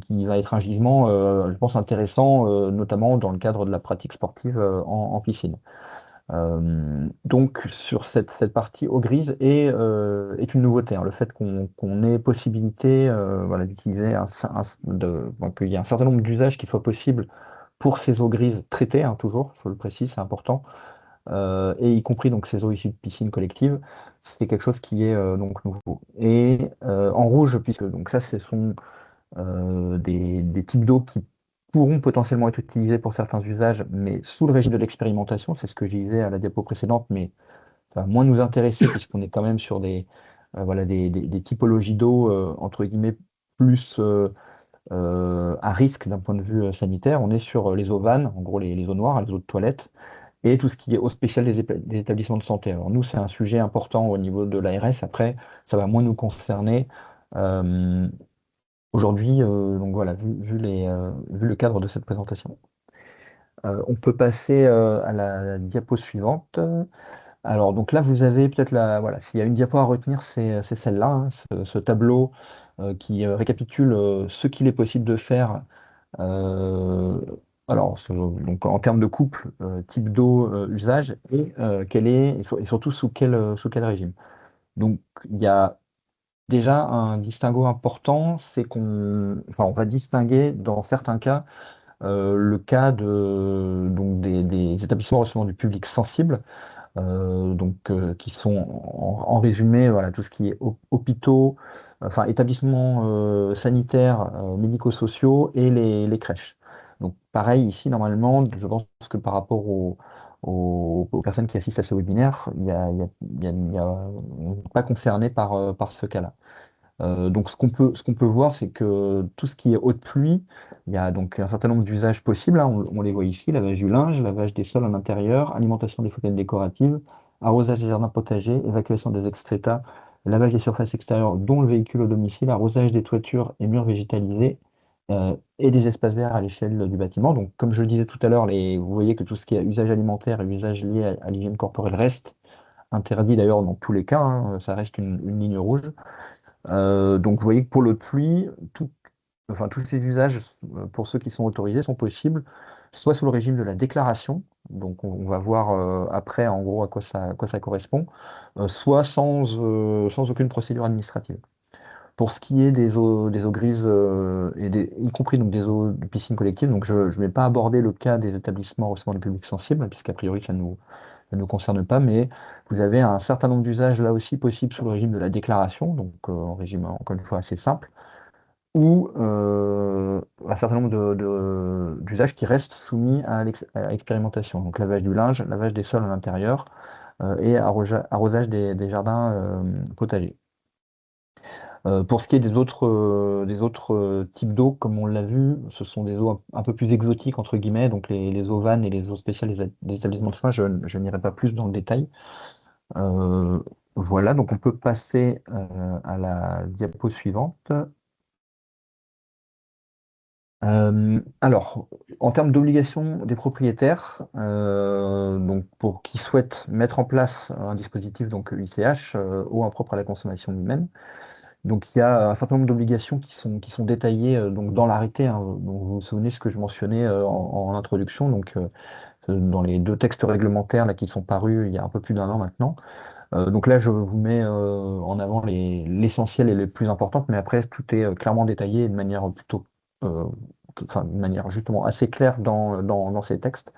qui va être un gisement, je pense, intéressant, notamment dans le cadre de la pratique sportive en piscine. Donc sur cette partie eau grise est une nouveauté, hein, le fait qu'on ait possibilité voilà, d'utiliser donc, qu'il y a un certain nombre d'usages qui soient possibles pour ces eaux grises traitées, hein, toujours, je le précise, c'est important, et y compris donc ces eaux issues de piscines collectives, c'est quelque chose qui est donc nouveau. Et en rouge, puisque donc ça, ce sont des types d'eau qui pourront potentiellement être utilisés pour certains usages, mais sous le régime de l'expérimentation, c'est ce que je disais à la diapo précédente, mais ça va moins nous intéresser puisqu'on est quand même sur voilà, des typologies d'eau, entre guillemets, plus à risque d'un point de vue sanitaire. On est sur les eaux vannes, en gros les eaux noires, les eaux de toilette, et tout ce qui est eau spéciale des établissements de santé. Alors nous, c'est un sujet important au niveau de l'ARS. Après, ça va moins nous concerner. Euh, Aujourd'hui, donc voilà, vu le cadre de cette présentation. On peut passer à la diapo suivante. Alors, donc là, vous avez peut-être voilà, s'il y a une diapo à retenir, c'est celle-là, hein, ce tableau qui récapitule ce qu'il est possible de faire. euh, alors, donc en termes de couple, type d'eau, usage, et et surtout sous quel régime. Donc, il y a déjà, un distinguo important, c'est on va distinguer dans certains cas le cas donc des établissements recevant du public sensible, qui sont en résumé, voilà, tout ce qui est hôpitaux, enfin établissements sanitaires, médico-sociaux et les crèches. Donc pareil ici, normalement, je pense que par rapport aux personnes qui assistent à ce webinaire, on n'est pas concerné par ce cas-là. Donc ce qu'on peut voir, c'est que tout ce qui est eau de pluie, il y a donc un certain nombre d'usages possibles, hein, on les voit ici, lavage du linge, lavage des sols en intérieur, alimentation des fontaines décoratives, arrosage des jardins potagers, évacuation des excrétas, lavage des surfaces extérieures, dont le véhicule au domicile, arrosage des toitures et murs végétalisés, et des espaces verts à l'échelle du bâtiment. Donc comme je le disais tout à l'heure, vous voyez que tout ce qui est usage alimentaire et usage lié à l'hygiène corporelle reste interdit d'ailleurs dans tous les cas, hein, ça reste une ligne rouge. Donc vous voyez que pour l'eau de pluie, enfin, tous ces usages, pour ceux qui sont autorisés, sont possibles, soit sous le régime de la déclaration, donc on va voir après en gros à quoi ça correspond, soit sans aucune procédure administrative. Pour ce qui est des eaux grises, y compris donc des eaux de piscine collective, donc je ne vais pas aborder le cas des établissements recevant du public sensible, puisqu'a priori ça ne nous concerne pas, mais vous avez un certain nombre d'usages là aussi possibles sous le régime de la déclaration, donc en régime encore une fois assez simple, ou un certain nombre d'usages qui restent soumis à l'expérimentation. Donc lavage du linge, lavage des sols à l'intérieur et arrosage des jardins potagers. Pour ce qui est des autres types d'eau, comme on l'a vu, ce sont des eaux un peu plus exotiques, entre guillemets, donc les eaux vannes et les eaux spéciales des établissements de soins, je n'irai pas plus dans le détail. Euh, voilà, donc on peut passer à la diapo suivante. Alors, en termes d'obligation des propriétaires, donc pour qui souhaitent mettre en place un dispositif donc UICH, eau impropre à la consommation humaine, donc il y a un certain nombre d'obligations qui sont détaillées donc dans l'arrêté, hein. Donc vous vous souvenez ce que je mentionnais en introduction, donc dans les deux textes réglementaires là, qui sont parus il y a un peu plus d'un an maintenant. Donc là, je vous mets en avant l'essentiel et les plus importantes, mais après, tout est clairement détaillé de manière plutôt, euh, enfin, de manière justement assez claire dans ces textes.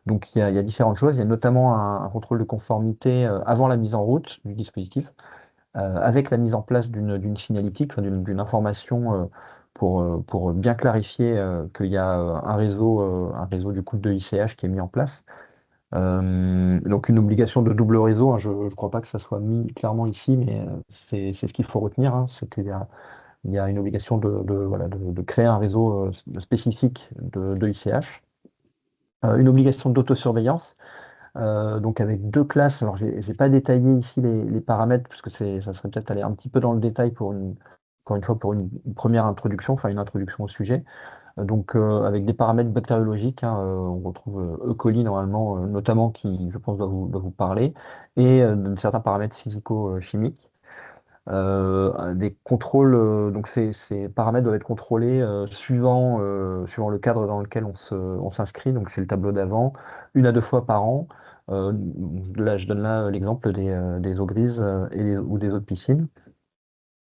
Donc il y a différentes choses. Il y a notamment un contrôle de conformité avant la mise en route du dispositif, avec la mise en place d'une signalétique, enfin, d'une information pour bien clarifier qu'il y a un réseau du coup de ICH qui est mis en place. Donc une obligation de double réseau, hein, je ne crois pas que ça soit mis clairement ici, mais c'est ce qu'il faut retenir, hein, c'est qu'il y a une obligation voilà, de créer un réseau spécifique de ICH. Une obligation d'autosurveillance, donc avec deux classes. Alors, j'ai pas détaillé ici les paramètres, puisque ça serait peut-être aller un petit peu dans le détail encore une fois, pour une première introduction, enfin une introduction au sujet. Donc, avec des paramètres bactériologiques, hein, on retrouve E. coli normalement, notamment, qui, je pense, doit vous parler, et certains paramètres physico-chimiques. Des contrôles, donc ces paramètres doivent être contrôlés suivant le cadre dans lequel on s'inscrit, donc c'est le tableau d'avant, une à deux fois par an. Là, je donne là l'exemple des eaux grises ou des eaux de piscine.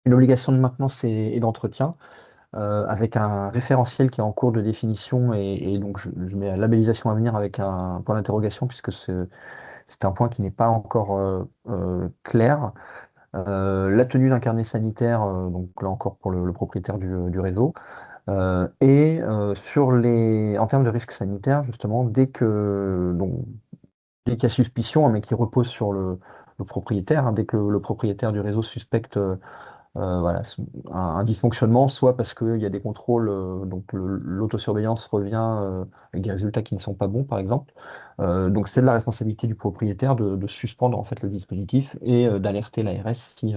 Une obligation de maintenance et d'entretien, avec un référentiel qui est en cours de définition, et donc je mets la labellisation à venir avec un point d'interrogation, puisque c'est un point qui n'est pas encore clair. La tenue d'un carnet sanitaire, donc là encore pour le propriétaire du réseau. Et en termes de risque sanitaire, justement, dès qu'il y a suspicion, hein, mais qui repose sur le propriétaire, hein, dès que le propriétaire du réseau suspecte voilà, un dysfonctionnement, soit parce qu'il y a des contrôles, donc l'autosurveillance revient avec des résultats qui ne sont pas bons, par exemple. Donc c'est de la responsabilité du propriétaire de suspendre en fait le dispositif et d'alerter l'ARS si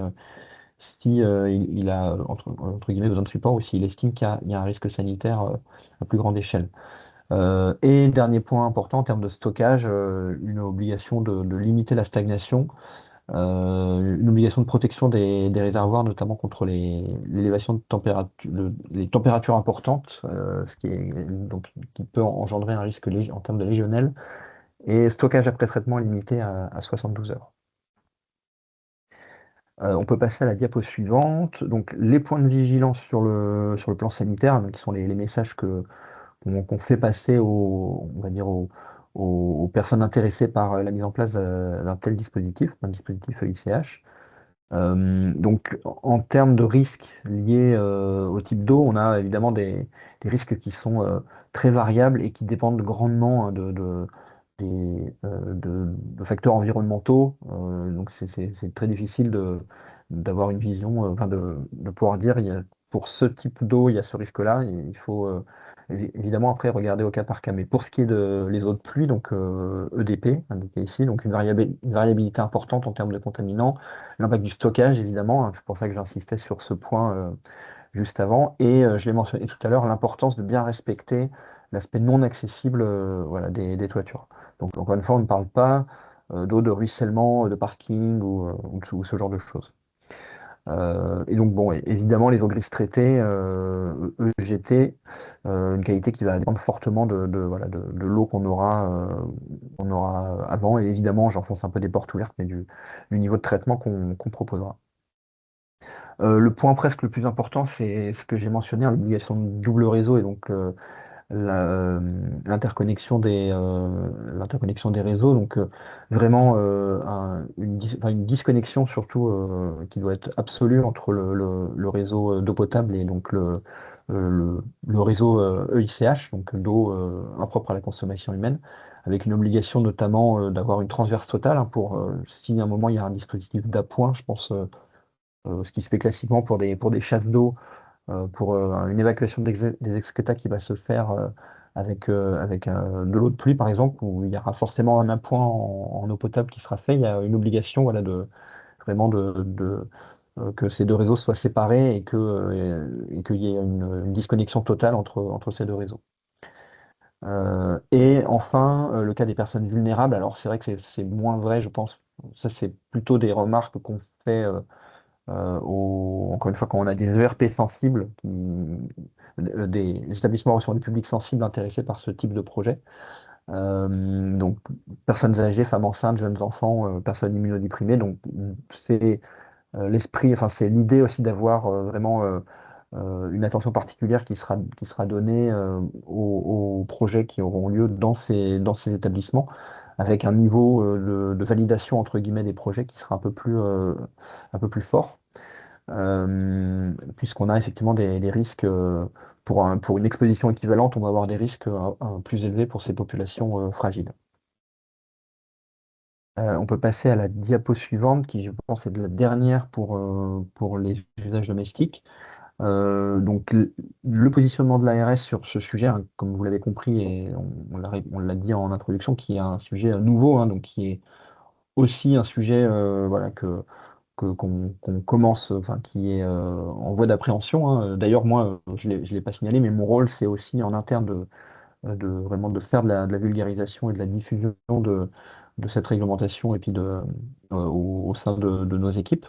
il a entre guillemets besoin de support, ou s'il estime qu'il y a un risque sanitaire à plus grande échelle. Et dernier point important en termes de stockage, une obligation de limiter la stagnation, une obligation de protection des réservoirs, notamment contre l'élévation de température, les températures importantes, donc, qui peut engendrer un risque en termes de légionnelle, et stockage après traitement limité à 72 heures. On peut passer à la diapo suivante. Donc, les points de vigilance sur le plan sanitaire, hein, qui sont les messages qu'on fait passer on va dire aux personnes intéressées par la mise en place d'un tel dispositif, d'un dispositif ICH. Donc, en termes de risques liés au type d'eau, on a évidemment des risques qui sont très variables et qui dépendent grandement, hein, de facteurs environnementaux. Donc, c'est très difficile d'avoir une vision, enfin de pouvoir dire, pour ce type d'eau, il y a ce risque-là. Il faut évidemment après regarder au cas par cas. Mais pour ce qui est les eaux de pluie, donc EDP, indiqué ici, donc une variabilité importante en termes de contaminants. L'impact du stockage, évidemment, hein, c'est pour ça que j'insistais sur ce point juste avant. Et je l'ai mentionné tout à l'heure, l'importance de bien respecter l'aspect non accessible voilà, des toitures. Donc, encore une fois, on ne parle pas d'eau de ruissellement, de parking ou ce genre de choses. Et donc, bon, évidemment, les eaux grises traitées, EGT, une qualité qui va dépendre fortement voilà, de l'eau qu'on aura avant. Et évidemment, j'enfonce un peu des portes ouvertes, mais du niveau de traitement qu'on proposera. Le point presque le plus important, c'est ce que j'ai mentionné, hein, l'obligation de double réseau, et donc l'interconnexion des réseaux. Donc vraiment une disconnexion surtout qui doit être absolue entre le réseau d'eau potable et donc le réseau EICH, donc d'eau impropre à la consommation humaine, avec une obligation notamment d'avoir une transverse totale, hein, pour si à un moment il y a un dispositif d'appoint, je pense, ce qui se fait classiquement pour des chasses d'eau, pour une évacuation des excréta qui va se faire avec de l'eau de pluie, par exemple, où il y aura forcément un appoint en eau potable qui sera fait. Il y a une obligation, voilà, vraiment que ces deux réseaux soient séparés et qu'il y ait une disconnexion totale entre ces deux réseaux. Et enfin, le cas des personnes vulnérables, alors c'est vrai que c'est moins vrai, je pense. Ça, c'est plutôt des remarques qu'on fait encore une fois, quand on a des ERP sensibles, des établissements recevant du public sensible intéressés par ce type de projet. Donc, personnes âgées, femmes enceintes, jeunes enfants, personnes immunodéprimées. Donc, c'est l'esprit, enfin, c'est l'idée aussi d'avoir vraiment une attention particulière qui sera donnée aux projets qui auront lieu dans ces établissements, avec un niveau de validation, entre guillemets, des projets qui sera un peu plus fort. puisqu'on a effectivement des risques, pour une exposition équivalente, on va avoir des risques plus élevés pour ces populations fragiles. On peut passer à la diapo suivante, qui je pense est de la dernière pour les usages domestiques. Donc le positionnement de l'ARS sur ce sujet, hein, comme vous l'avez compris, et on l'a dit en introduction, qui est un sujet nouveau, hein, donc qui est aussi un sujet voilà, qu'on commence, enfin, qui est en voie d'appréhension, hein. D'ailleurs, moi, je ne l'ai pas signalé, mais mon rôle, c'est aussi en interne vraiment de faire de la vulgarisation et de la diffusion de cette réglementation et puis au sein de nos équipes.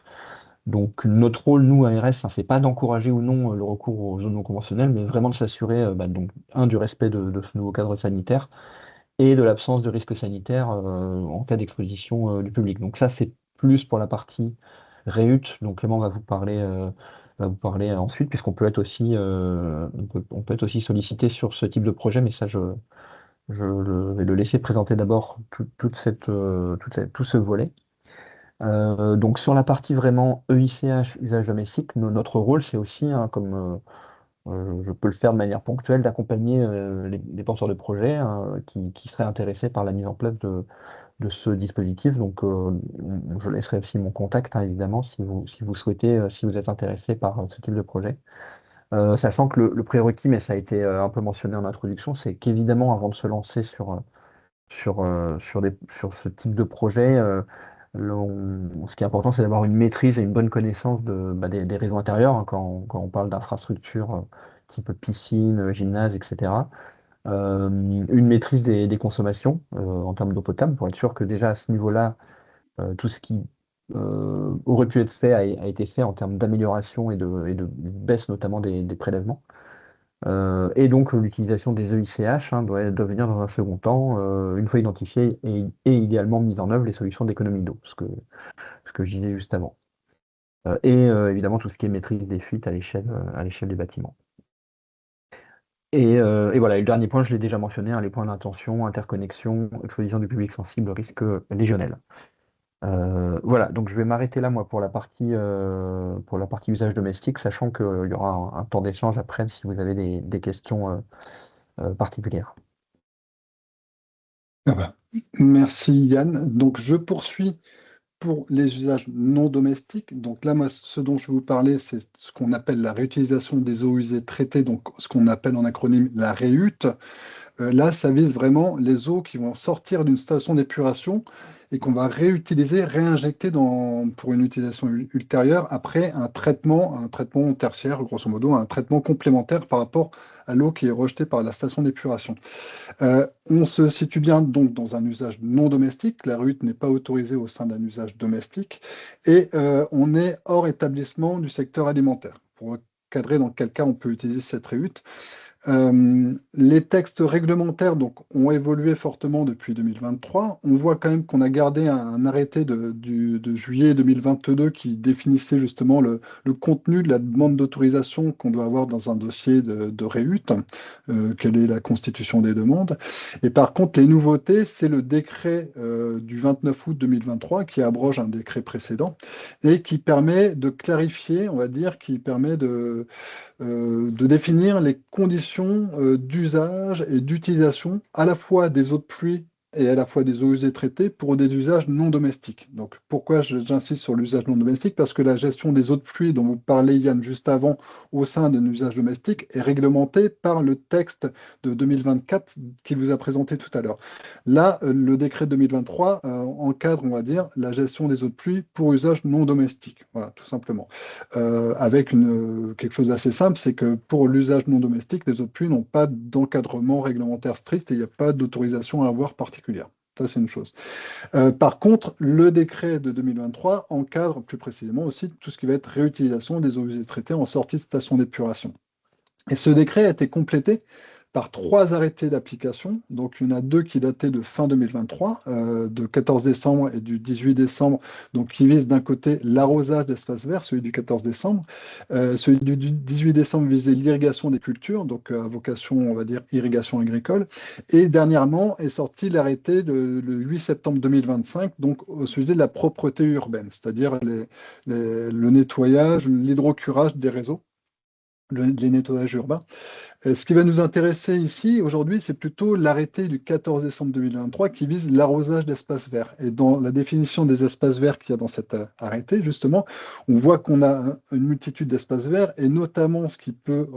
Donc notre rôle, nous, ARS, hein, c'est pas d'encourager ou non le recours aux zones non conventionnelles, mais vraiment de s'assurer donc, du respect de ce nouveau cadre sanitaire et de l'absence de risque sanitaire en cas d'exposition du public. Donc ça, c'est plus pour la partie REUT, donc Clément va vous parler ensuite, puisqu'on peut être aussi, on peut être aussi sollicité sur ce type de projet, mais ça, je vais le laisser présenter d'abord tout ce volet. Donc sur la partie vraiment EICH, usage domestique, notre rôle, c'est aussi, hein, comme je peux le faire de manière ponctuelle, d'accompagner les porteurs de projets hein, qui seraient intéressés par la mise en place de ce dispositif. Donc je laisserai aussi mon contact, hein, évidemment, si vous souhaitez, si vous êtes intéressé par ce type de projet. Sachant que le prérequis, mais ça a été un peu mentionné en introduction, c'est qu'évidemment, avant de se lancer sur ce type de projet, ce qui est important, c'est d'avoir une maîtrise et une bonne connaissance des réseaux intérieurs, hein, quand on parle d'infrastructures type piscine, gymnase, etc. Une maîtrise des consommations en termes d'eau potable, pour être sûr que déjà à ce niveau-là, tout ce qui aurait pu être fait a été fait en termes d'amélioration et de baisse notamment des prélèvements. Et donc l'utilisation des EICH doit venir dans un second temps, une fois identifiées et idéalement mise en œuvre les solutions d'économie d'eau, ce que je disais juste avant. Évidemment tout ce qui est maîtrise des fuites à l'échelle des bâtiments. Et voilà, et le dernier point, je l'ai déjà mentionné, hein, les points d'intention, interconnexion, exposition du public sensible, risque légionnel. Voilà, donc je vais m'arrêter là, moi, pour la partie usage domestique, sachant qu'il y aura un temps d'échange après si vous avez des questions particulières. Ah bah, merci Yann. Donc je poursuis pour les usages non domestiques. Donc là, moi, ce dont je vais vous parler, c'est ce qu'on appelle la réutilisation des eaux usées traitées, donc ce qu'on appelle en acronyme la REUT. Là, ça vise vraiment les eaux qui vont sortir d'une station d'épuration et qu'on va réutiliser, réinjecter pour une utilisation ultérieure après un traitement tertiaire, grosso modo, un traitement complémentaire par rapport à l'eau qui est rejetée par la station d'épuration. On se situe bien donc dans un usage non domestique. La RUT n'est pas autorisée au sein d'un usage domestique et on est hors établissement du secteur alimentaire. Pour cadrer dans quel cas on peut utiliser cette RUT. Les textes réglementaires donc, ont évolué fortement depuis 2023. On voit quand même qu'on a gardé un arrêté de juillet 2022 qui définissait justement le contenu de la demande d'autorisation qu'on doit avoir dans un dossier de REUT, quelle est la constitution des demandes. Et par contre, les nouveautés, c'est le décret du 29 août 2023 qui abroge un décret précédent et qui permet de clarifier, on va dire, qui permet de définir les conditions d'usage et d'utilisation à la fois des eaux de pluie et à la fois des eaux usées traitées pour des usages non domestiques. Donc pourquoi j'insiste sur l'usage non domestique? Parce que la gestion des eaux de pluie dont vous parlez, Yann, juste avant, au sein d'un usage domestique, est réglementée par le texte de 2024 qu'il vous a présenté tout à l'heure. Là, le décret de 2023 encadre, on va dire, la gestion des eaux de pluie pour usage non domestique. Voilà, tout simplement. Avec quelque chose d'assez simple, c'est que pour l'usage non domestique, les eaux de pluie n'ont pas d'encadrement réglementaire strict et il n'y a pas d'autorisation à avoir particulière. Ça, c'est une chose. Par contre, le décret de 2023 encadre plus précisément aussi tout ce qui va être réutilisation des eaux usées traitées en sortie de station d'épuration. Et ce décret a été complété par 3 arrêtés d'application. Donc, il y en a 2 qui dataient de fin 2023, de 14 décembre et du 18 décembre, donc qui visent d'un côté l'arrosage d'espaces verts, celui du 14 décembre. Celui du 18 décembre visait l'irrigation des cultures, donc à vocation, on va dire, irrigation agricole. Et dernièrement est sorti l'arrêté le 8 septembre 2025, donc au sujet de la propreté urbaine, c'est-à-dire le nettoyage, l'hydrocurage des réseaux, les nettoyages urbains. Ce qui va nous intéresser ici, aujourd'hui, c'est plutôt l'arrêté du 14 décembre 2023 qui vise l'arrosage d'espaces verts. Et dans la définition des espaces verts qu'il y a dans cet arrêté, justement, on voit qu'on a une multitude d'espaces verts, et notamment ce qui peut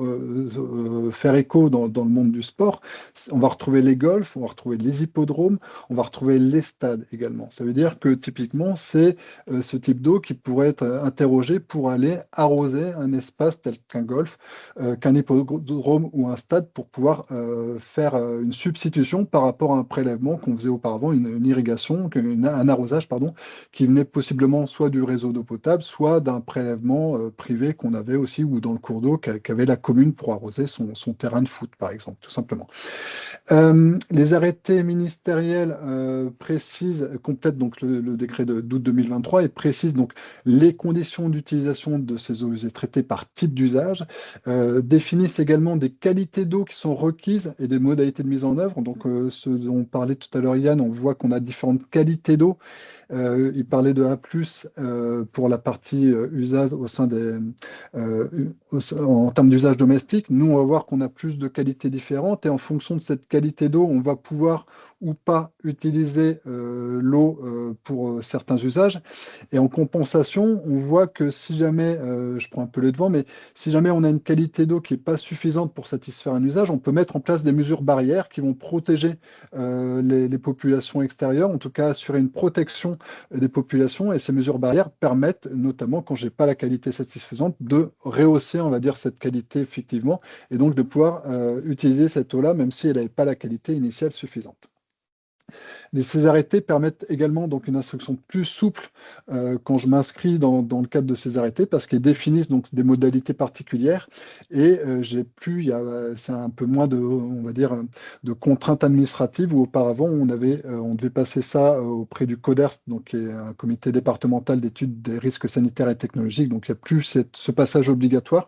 faire écho dans le monde du sport. On va retrouver les golfs, on va retrouver les hippodromes, on va retrouver les stades également. Ça veut dire que typiquement, c'est ce type d'eau qui pourrait être interrogé pour aller arroser un espace tel qu'un golf, qu'un hippodrome ou un stade, pour pouvoir faire une substitution par rapport à un prélèvement qu'on faisait auparavant, une irrigation, un arrosage, pardon, qui venait possiblement soit du réseau d'eau potable, soit d'un prélèvement privé qu'on avait aussi, ou dans le cours d'eau qu'avait la commune pour arroser son terrain de foot, par exemple, tout simplement. Les arrêtés ministériels complètent donc le décret d'août 2023 et précisent donc les conditions d'utilisation de ces eaux usées traitées par type d'usage, définissent également des qualités d'eau qui sont requises et des modalités de mise en œuvre. Donc, ce dont parlait tout à l'heure Yann, on voit qu'on a différentes qualités d'eau. Il parlait de A+, pour la partie usage au sein en termes d'usage domestique. Nous, on va voir qu'on a plus de qualités différentes, et en fonction de cette qualité d'eau, on va pouvoir ou pas utiliser l'eau pour certains usages. Et en compensation, on voit que si jamais, je prends un peu les devants, mais si jamais on a une qualité d'eau qui n'est pas suffisante pour satisfaire un usage, on peut mettre en place des mesures barrières qui vont protéger les populations extérieures, en tout cas assurer une protection des populations. Et ces mesures barrières permettent, notamment quand j'ai pas la qualité satisfaisante, de rehausser, on va dire, cette qualité effectivement, et donc de pouvoir utiliser cette eau-là, même si elle n'avait pas la qualité initiale suffisante. Ces arrêtés permettent également donc une instruction plus souple quand je m'inscris dans le cadre de ces arrêtés, parce qu'ils définissent donc des modalités particulières, et c'est un peu moins on va dire, de contraintes administratives, où auparavant on devait passer ça auprès du CODERS, donc qui est un comité départemental d'études des risques sanitaires et technologiques. Donc il n'y a plus ce passage obligatoire.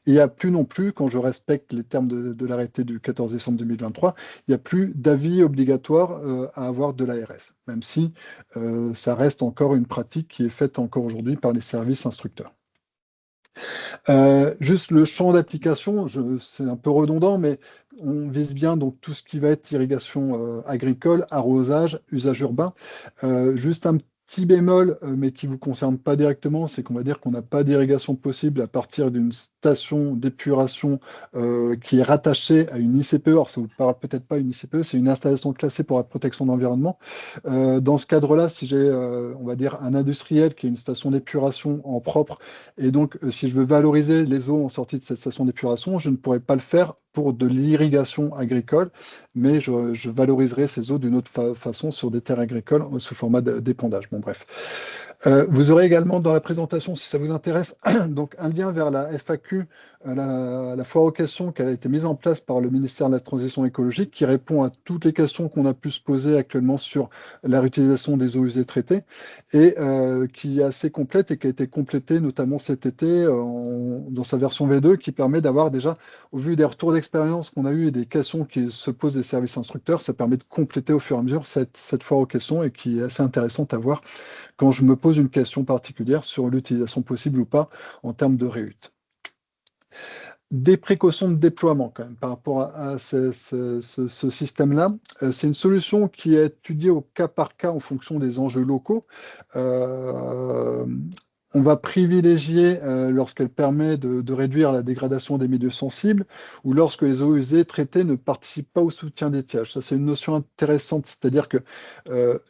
Et il n'y a plus non plus, quand je respecte les termes de l'arrêté du 14 décembre 2023, il n'y a plus d'avis obligatoire à avoir de l'ARS, même si ça reste encore une pratique qui est faite encore aujourd'hui par les services instructeurs. Juste le champ d'application, c'est un peu redondant, mais on vise bien donc tout ce qui va être irrigation agricole, arrosage, usage urbain. Juste un petit bémol, mais qui ne vous concerne pas directement, c'est qu'on va dire qu'on n'a pas d'irrigation possible à partir d'une station d'épuration qui est rattachée à une ICPE. Alors, ça ne vous parle peut-être pas, une ICPE, c'est une installation classée pour la protection de l'environnement. Dans ce cadre-là, si j'ai, on va dire, un industriel qui a une station d'épuration en propre, et donc si je veux valoriser les eaux en sortie de cette station d'épuration, je ne pourrais pas le faire pour de l'irrigation agricole, mais je valoriserai ces eaux d'une autre façon sur des terres agricoles sous format d'épandage. Bon, bref. Vous aurez également dans la présentation, si ça vous intéresse, donc un lien vers la FAQ, la foire aux questions qui a été mise en place par le ministère de la Transition écologique, qui répond à toutes les questions qu'on a pu se poser actuellement sur la réutilisation des eaux usées traitées, et qui est assez complète et qui a été complétée notamment cet été dans sa version V2, qui permet d'avoir déjà, au vu des retours d'expérience qu'on a eu et des questions qui se posent des services instructeurs, ça permet de compléter au fur et à mesure cette foire aux questions, et qui est assez intéressante à voir quand je me pose une question particulière sur l'utilisation possible ou pas en termes de réhut. Des précautions de déploiement quand même par rapport à ce système-là. C'est une solution qui est étudiée au cas par cas en fonction des enjeux locaux. On va privilégier lorsqu'elle permet de réduire la dégradation des milieux sensibles, ou lorsque les eaux usées traitées ne participent pas au soutien d'étiage. Ça, c'est une notion intéressante, c'est-à-dire que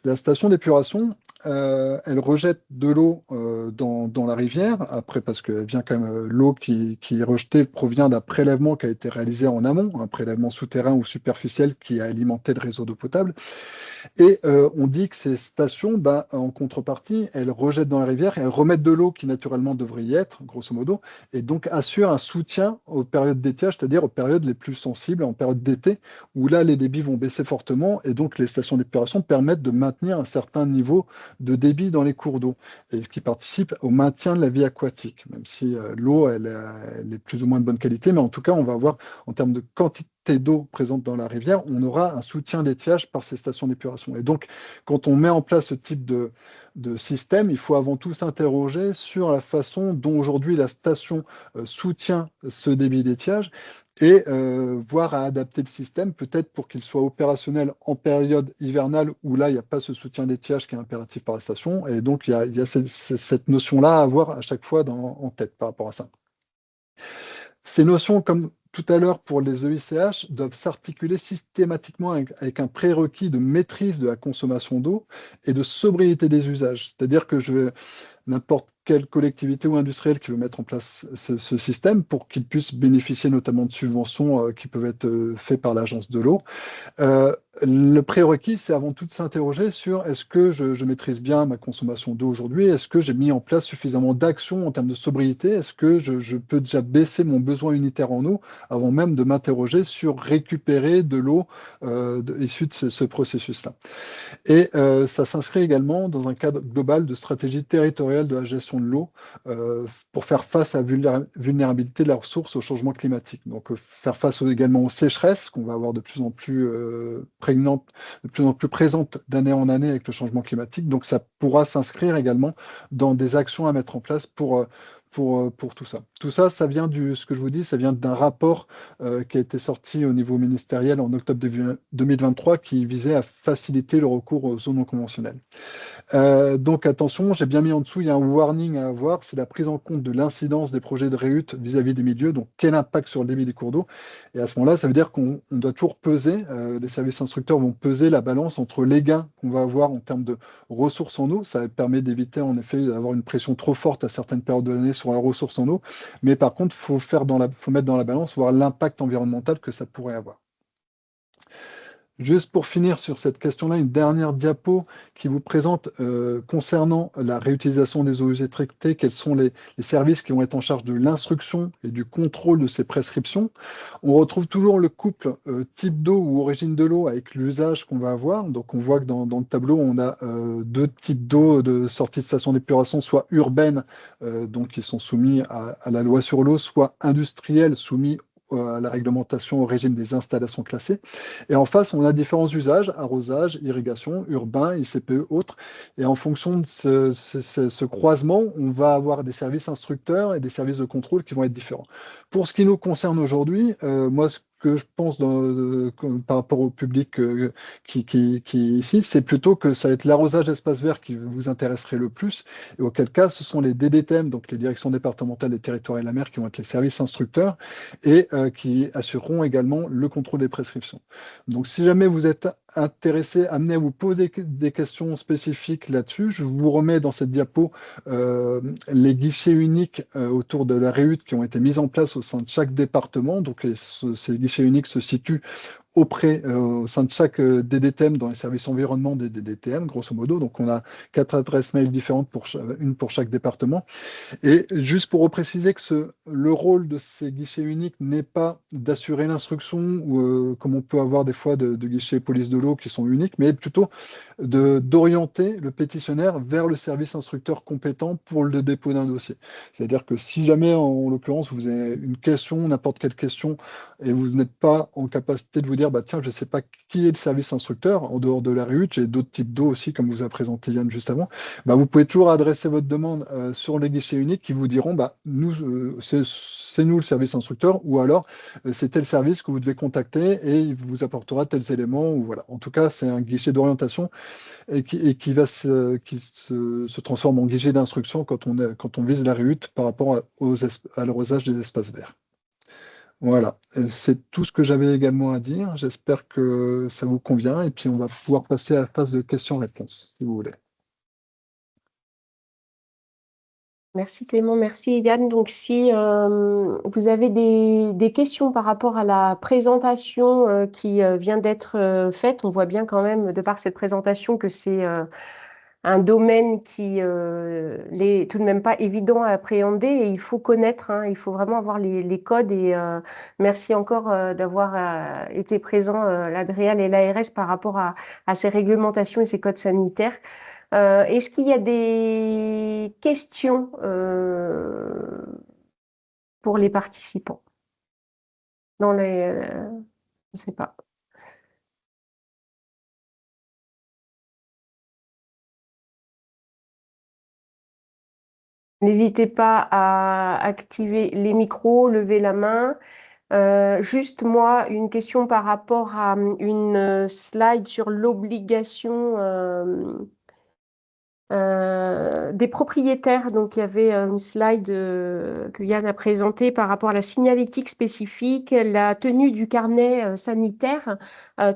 la station d'épuration, elle rejette de l'eau dans la rivière, après parce que vient quand même l'eau qui est rejetée provient d'un prélèvement qui a été réalisé en amont, un prélèvement souterrain ou superficiel qui a alimenté le réseau d'eau potable. Et on dit que ces stations, en contrepartie, elles rejettent dans la rivière et elles remettent de l'eau qui naturellement devrait y être, grosso modo, et donc assurent un soutien aux périodes d'étiage, c'est-à-dire aux périodes les plus sensibles, en période d'été, où là, les débits vont baisser fortement, et donc les stations d'épuration permettent de maintenir un certain niveau de débit dans les cours d'eau, et ce qui participe au maintien de la vie aquatique, même si l'eau, elle est plus ou moins de bonne qualité, mais en tout cas, on va avoir, en termes de quantité d'eau présente dans la rivière, on aura un soutien d'étiage par ces stations d'épuration. Et donc, quand on met en place ce type de système, il faut avant tout s'interroger sur la façon dont aujourd'hui la station soutient ce débit d'étiage et voir à adapter le système, peut-être pour qu'il soit opérationnel en période hivernale où là, il n'y a pas ce soutien d'étiage qui est impératif par la station. Et donc, il y a cette notion-là à avoir à chaque fois en tête par rapport à ça. Ces notions, comme tout à l'heure pour les EICH, doivent s'articuler systématiquement avec un prérequis de maîtrise de la consommation d'eau et de sobriété des usages. C'est-à-dire que n'importe quelle collectivité ou industriel qui veut mettre en place ce système pour qu'il puisse bénéficier notamment de subventions qui peuvent être faites par l'agence de l'eau. Le prérequis, c'est avant tout de s'interroger sur est-ce que je maîtrise bien ma consommation d'eau aujourd'hui? Est-ce que j'ai mis en place suffisamment d'actions en termes de sobriété? Est-ce que je peux déjà baisser mon besoin unitaire en eau avant même de m'interroger sur récupérer de l'eau issue de ce processus-là? Et ça s'inscrit également dans un cadre global de stratégie territoriale de la gestion de l'eau pour faire face à la vulnérabilité de la ressource au changement climatique. Donc faire face également aux sécheresses qu'on va avoir de plus en plus prégnantes, de plus en plus présentes d'année en année avec le changement climatique. Donc ça pourra s'inscrire également dans des actions à mettre en place pour tout ça. Tout ça, ce que je vous dis, ça vient d'un rapport qui a été sorti au niveau ministériel en octobre 2023 qui visait à faciliter le recours aux zones non conventionnelles. Donc attention, j'ai bien mis en dessous, il y a un warning à avoir, c'est la prise en compte de l'incidence des projets de réhute vis-à-vis des milieux, donc quel impact sur le débit des cours d'eau. Et à ce moment-là, ça veut dire qu'on doit toujours peser, les services instructeurs vont peser la balance entre les gains qu'on va avoir en termes de ressources en eau, ça permet d'éviter en effet d'avoir une pression trop forte à certaines périodes de l'année sur la ressource en eau, mais par contre, il faut mettre dans la balance, voir l'impact environnemental que ça pourrait avoir. Juste pour finir sur cette question-là, une dernière diapo qui vous présente concernant la réutilisation des eaux usées traitées, quels sont les services qui vont être en charge de l'instruction et du contrôle de ces prescriptions. On retrouve toujours le couple type d'eau ou origine de l'eau avec l'usage qu'on va avoir. Donc on voit que dans le tableau, on a deux types d'eau de sortie de station d'épuration, soit urbaines, donc qui sont soumis à la loi sur l'eau, soit industrielles, soumis à la réglementation au régime des installations classées. Et en face, on a différents usages, arrosage, irrigation, urbain, ICPE, autres. Et en fonction de ce croisement, on va avoir des services instructeurs et des services de contrôle qui vont être différents. Pour ce qui nous concerne aujourd'hui, moi, ce que je pense par rapport au public qui est ici, c'est plutôt que ça va être l'arrosage d'espaces verts qui vous intéresserait le plus, et auquel cas ce sont les DDTM, donc les directions départementales des territoires et de la mer, qui vont être les services instructeurs et qui assureront également le contrôle des prescriptions. Donc si jamais vous êtes intéressé, amené à vous poser des questions spécifiques là-dessus, je vous remets dans cette diapo les guichets uniques autour de la réhute qui ont été mis en place au sein de chaque département. Donc ces guichets uniques se situent au sein de chaque DDTM dans les services environnement des DDTM, grosso modo. Donc on a 4 adresses mail différentes, une pour chaque département. Et juste pour repréciser que le rôle de ces guichets uniques n'est pas d'assurer l'instruction, ou comme on peut avoir des fois de guichets police de l'eau qui sont uniques, mais plutôt d'orienter le pétitionnaire vers le service instructeur compétent pour le dépôt d'un dossier. C'est-à-dire que si jamais, en l'occurrence, vous avez une question, n'importe quelle question, et vous n'êtes pas en capacité de vous dire, tiens, je ne sais pas qui est le service instructeur, en dehors de la réhute, j'ai d'autres types d'eau aussi, comme vous a présenté Yann juste avant, vous pouvez toujours adresser votre demande sur les guichets uniques qui vous diront, c'est nous le service instructeur, ou alors c'est tel service que vous devez contacter et il vous apportera tels éléments, ou voilà. En tout cas, c'est un guichet d'orientation et qui se transforme en guichet d'instruction quand on vise la réhute par rapport à l'arrosage des espaces verts. Voilà, c'est tout ce que j'avais également à dire. J'espère que ça vous convient et puis on va pouvoir passer à la phase de questions-réponses, si vous voulez. Merci Clément, merci Yann. Donc si vous avez des questions par rapport à la présentation qui vient d'être faite, on voit bien quand même de par cette présentation que c'est un domaine qui n'est tout de même pas évident à appréhender et il faut connaître, hein, il faut vraiment avoir les codes et merci encore d'avoir été présent, l'Adréal et l'ARS par rapport à ces réglementations et ces codes sanitaires. Est-ce qu'il y a des questions pour les participants dans je sais pas. N'hésitez pas à activer les micros, lever la main. Juste moi, une question par rapport à une slide sur l'obligation des propriétaires. Donc, il y avait une slide que Yann a présentée par rapport à la signalétique spécifique, la tenue du carnet sanitaire.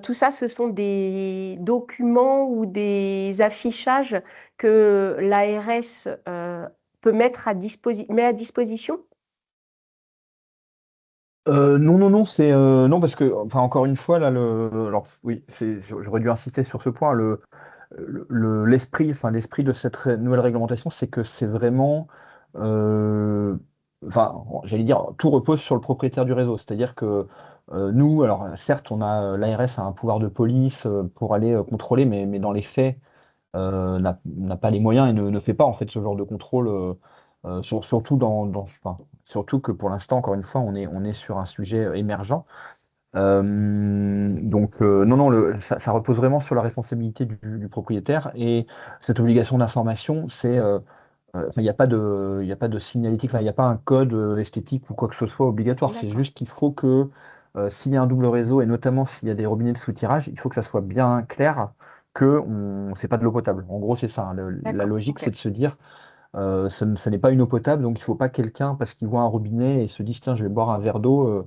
Tout ça, ce sont des documents ou des affichages que l'ARS peut mettre met à disposition. Non, non, non, non parce que, enfin, encore une fois, là, alors oui, j'aurais dû insister sur ce point. L'esprit, enfin, l'esprit de cette nouvelle réglementation, c'est que c'est vraiment, euh, enfin, j'allais dire, tout repose sur le propriétaire du réseau. C'est-à-dire que nous, alors certes, l'ARS a un pouvoir de police pour aller contrôler, mais dans les faits, n'a pas les moyens et ne fait pas en fait ce genre de contrôle, surtout enfin, surtout que pour l'instant, encore une fois, on est sur un sujet émergent. Non, non, ça repose vraiment sur la responsabilité du propriétaire et cette obligation d'information, enfin, il n'y a pas de signalétique, enfin, il n'y a pas un code esthétique ou quoi que ce soit obligatoire. C'est D'accord, juste qu'il faut que s'il y a un double réseau et notamment s'il y a des robinets de soutirage, il faut que ça soit bien clair que c'est pas de l'eau potable. En gros, c'est ça, hein. La d'accord, logique, ok. c'est de se dire ce n'est pas une eau potable, donc il ne faut pas quelqu'un, parce qu'il voit un robinet et se dise tiens, je vais boire un verre d'eau,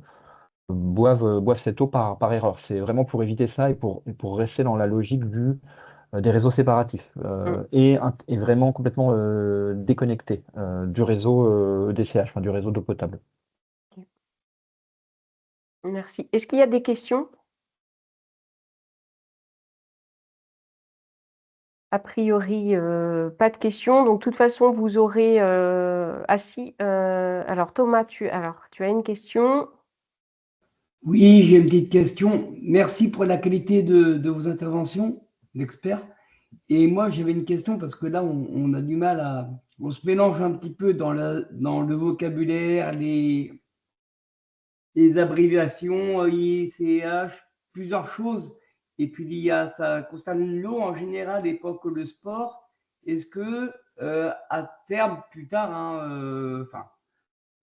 boive cette eau par erreur. C'est vraiment pour éviter ça et pour rester dans la logique des réseaux séparatifs Mm, et vraiment complètement déconnecté du réseau DCH, enfin, du réseau d'eau potable. ok. Merci. Est-ce qu'il y a des questions? A priori, pas de questions. Donc, de toute façon, vous aurez assis. Alors, Thomas, tu as une question. Oui, j'ai une petite question. Merci pour la qualité de vos interventions, d'experts. Et moi, j'avais une question parce que là, on a du mal à. On se mélange un petit peu dans le vocabulaire, les abréviations, ICH, plusieurs choses. Et puis, ça concerne l'eau en général et pas que le sport. Est-ce que, à terme, plus tard, hein, enfin,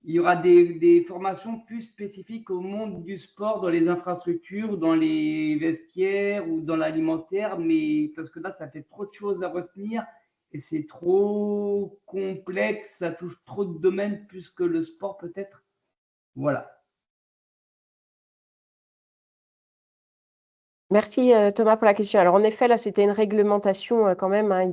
il y aura des formations plus spécifiques au monde du sport, dans les infrastructures, dans les vestiaires ou dans l'alimentaire, mais parce que là, ça fait trop de choses à retenir et c'est trop complexe, ça touche trop de domaines plus que le sport peut-être. Voilà. Merci Thomas pour la question. Alors en effet, là, c'était une réglementation quand même, hein,